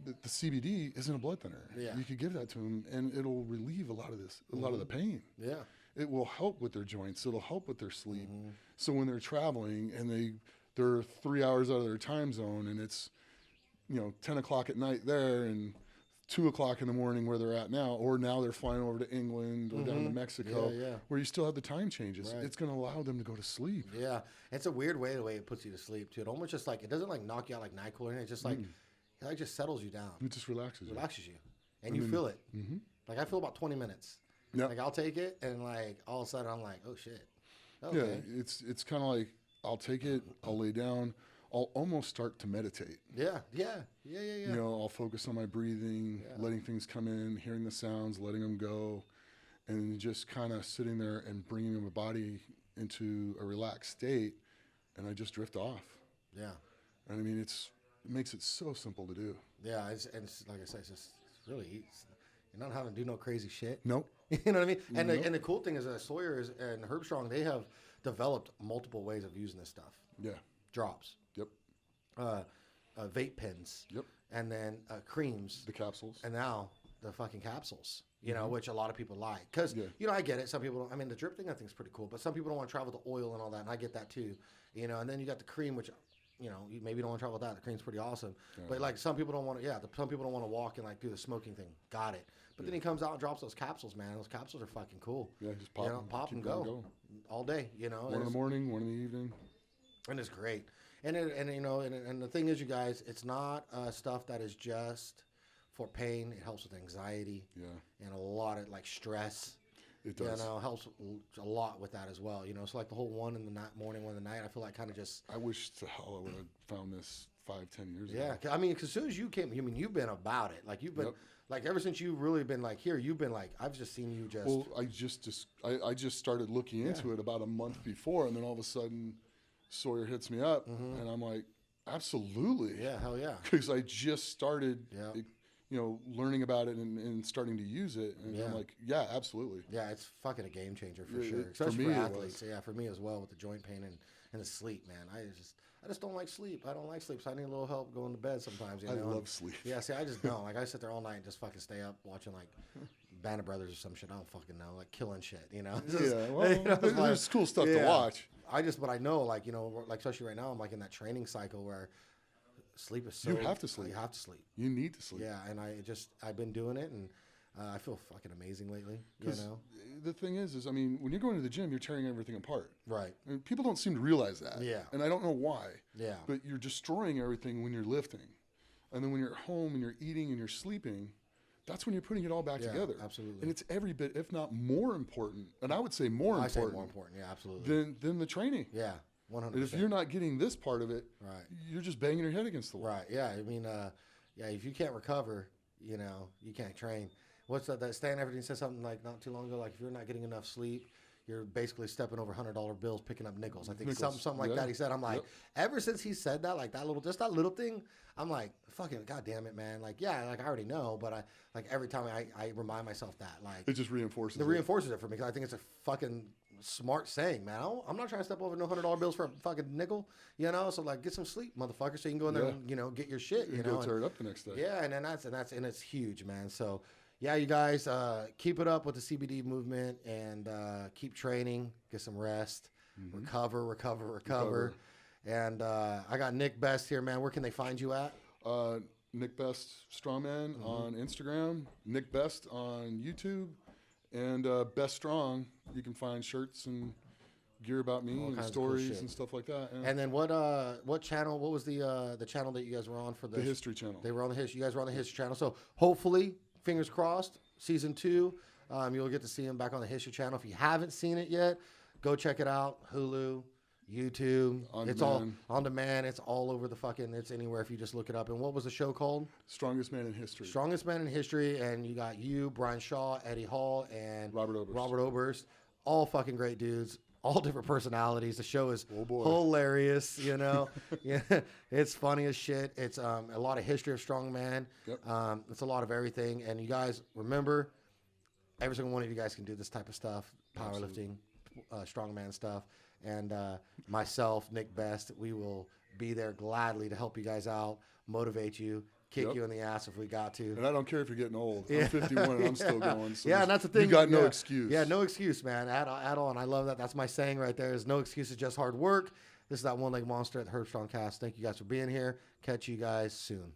S2: The CBD isn't a blood thinner.
S1: Yeah.
S2: You could give that to them, and it'll relieve a lot of the pain.
S1: Yeah.
S2: It will help with their joints. It'll help with their sleep. So when they're traveling and they're 3 hours out of their time zone, and it's, you know, 10 o'clock at night there and 2 o'clock in the morning where they're at now, or now they're flying over to England or down to Mexico, where you still have the time changes. Right. It's going to allow them to go to sleep. Yeah.
S1: It's a weird way, the way it puts you to sleep, too. It almost just like, it doesn't like knock you out like NyQuil or anything. It's just like, it like just settles you down.
S2: It just relaxes
S1: you. And you feel it. Like I feel about 20 minutes. Yep. Like I'll take it, and like all of a sudden I'm like, oh shit. Okay.
S2: Yeah, it's kind of like I'll take it, I'll lay down, I'll almost start to meditate.
S1: Yeah. You
S2: know, I'll focus on my breathing, letting things come in, hearing the sounds, letting them go, and just kind of sitting there and bringing my body into a relaxed state, and I just drift off. Yeah. And I mean, it makes it so simple to do.
S1: Yeah, it's like I said, it's really easy. You're not having to do no crazy shit.
S2: Nope.
S1: You know what I mean? And and the cool thing is that Sawyer and Herbstrong, they have developed multiple ways of using this stuff.
S2: Yeah.
S1: Drops.
S2: Yep.
S1: Vape pens.
S2: Yep.
S1: And then creams.
S2: The capsules.
S1: And now the fucking capsules, you know, which a lot of people like. Because, you know, I get it. Some people don't. I mean, the drip thing I think is pretty cool. But some people don't want to travel to oil and all that. And I get that too. You know, and then you got the cream, which, you know, you maybe don't want to travel with that. The cream's pretty awesome. Yeah. But, like, some people don't want to, some people don't want to walk and, like, do the smoking thing. Got it. But then he comes out and drops those capsules, man. Those capsules are fucking cool.
S2: Yeah, just pop them.
S1: Pop and go. All day, you know.
S2: One in the morning, one in the evening.
S1: And it's great. And you know, and the thing is, you guys, it's not stuff that is just for pain. It helps with anxiety. Yeah. And a lot of, like, stress.
S2: It does.
S1: You know, helps a lot with that as well. You know, so like the whole one in the morning, one in the night, I feel like kind of just.
S2: I wish to hell I would have found this 5-10 years
S1: Yeah,
S2: ago.
S1: I mean, 'cause as soon as you came, I mean, you've been about it. Like you've been, like ever since you've really been like here, you've been like, I've just seen you just.
S2: Well, I just started looking into it about a month before, and then all of a sudden, Sawyer hits me up, and I'm like, absolutely.
S1: Yeah, hell yeah.
S2: Because I just started, learning about it and starting to use it, and I'm like, yeah, absolutely.
S1: Yeah, it's fucking a game changer for sure,
S2: for
S1: especially
S2: me,
S1: for
S2: it
S1: athletes. Yeah, for me as well with the joint pain and the sleep, man. I just don't like sleep. I don't like sleep, so I need a little help going to bed sometimes. You know?
S2: I love sleep.
S1: Yeah, see, I just don't. Like, I sit there all night and just fucking stay up watching, like, Band of Brothers or some shit. I don't fucking know. Like, killing shit, you know?
S2: There's cool stuff to watch.
S1: But I know, like, you know, like, especially right now, I'm, like, in that training cycle where sleep is so...
S2: You have to sleep.
S1: You have to sleep.
S2: You need to sleep.
S1: Yeah, and I've been doing it, and I feel fucking amazing lately, you know?
S2: The thing is, I mean, when you're going to the gym, you're tearing everything apart.
S1: Right.
S2: And people don't seem to realize that.
S1: Yeah.
S2: And I don't know why.
S1: Yeah.
S2: But you're destroying everything when you're lifting. And then when you're at home and you're eating and you're sleeping, that's when you're putting it all back together.
S1: Absolutely.
S2: And it's every bit, if not more important, and I would say more important.
S1: I say more important, yeah, absolutely.
S2: Than the training.
S1: Yeah, 100%.
S2: And if you're not getting this part of it, you're just banging your head against the wall.
S1: Right, yeah. I mean, if you can't recover, you know, you can't train. What's that Stan Everything said something like not too long ago, like if you're not getting enough sleep, you're basically stepping over $100 bills, picking up nickels. I think something like that. He said, I'm like, ever since he said that, like that little thing, I'm like, fucking goddamn it, man. Like, yeah, like I already know, but every time I remind myself that, like
S2: it just reinforces
S1: it for me, because I think it's a fucking smart saying, man. I'm not trying to step over no $100 bills for a fucking nickel, you know. So like, get some sleep, motherfucker, so you can go in there and, you know, get your shit, you know,
S2: go tear it up the next day.
S1: Yeah, and it's huge, man. So. Yeah, you guys, keep it up with the CBD movement and keep training, get some rest, recover. And I got Nick Best here, man. Where can they find you at?
S2: Nick Best Strongman on Instagram, Nick Best on YouTube, and Best Strong. You can find shirts and gear about me and stories and stuff like that. Yeah.
S1: And then what channel? What was the channel that you guys were on for this?
S2: The History Channel.
S1: They were on the History. You guys were on the History Channel. So hopefully, fingers crossed, season 2, you'll get to see him back on the History Channel. If you haven't seen it yet, go check it out. Hulu, YouTube. It's all on demand. It's all over the fucking. It's anywhere if you just look it up. And what was the show called?
S2: Strongest Man in History.
S1: Strongest Man in History. And you got you, Brian Shaw, Eddie Hall, and
S2: Robert
S1: Oberst. All fucking great dudes. All different personalities. The show is hilarious, you know. Yeah, it's funny as shit. It's a lot of history of strongman.
S2: Yep.
S1: It's a lot of everything. And you guys remember, every single one of you guys can do this type of stuff, powerlifting, strongman stuff. And myself, Nick Best, we will be there gladly to help you guys out, motivate you, kick you in the ass if we got to.
S2: And I don't care if you're getting old. I'm 51 and I'm still going. So
S1: and that's the thing.
S2: You got no excuse.
S1: Yeah, no excuse, man, at all. And I love that. That's my saying right there is no excuses, just hard work. This is that one-leg monster at the Herbstrong Cast. Thank you guys for being here. Catch you guys soon.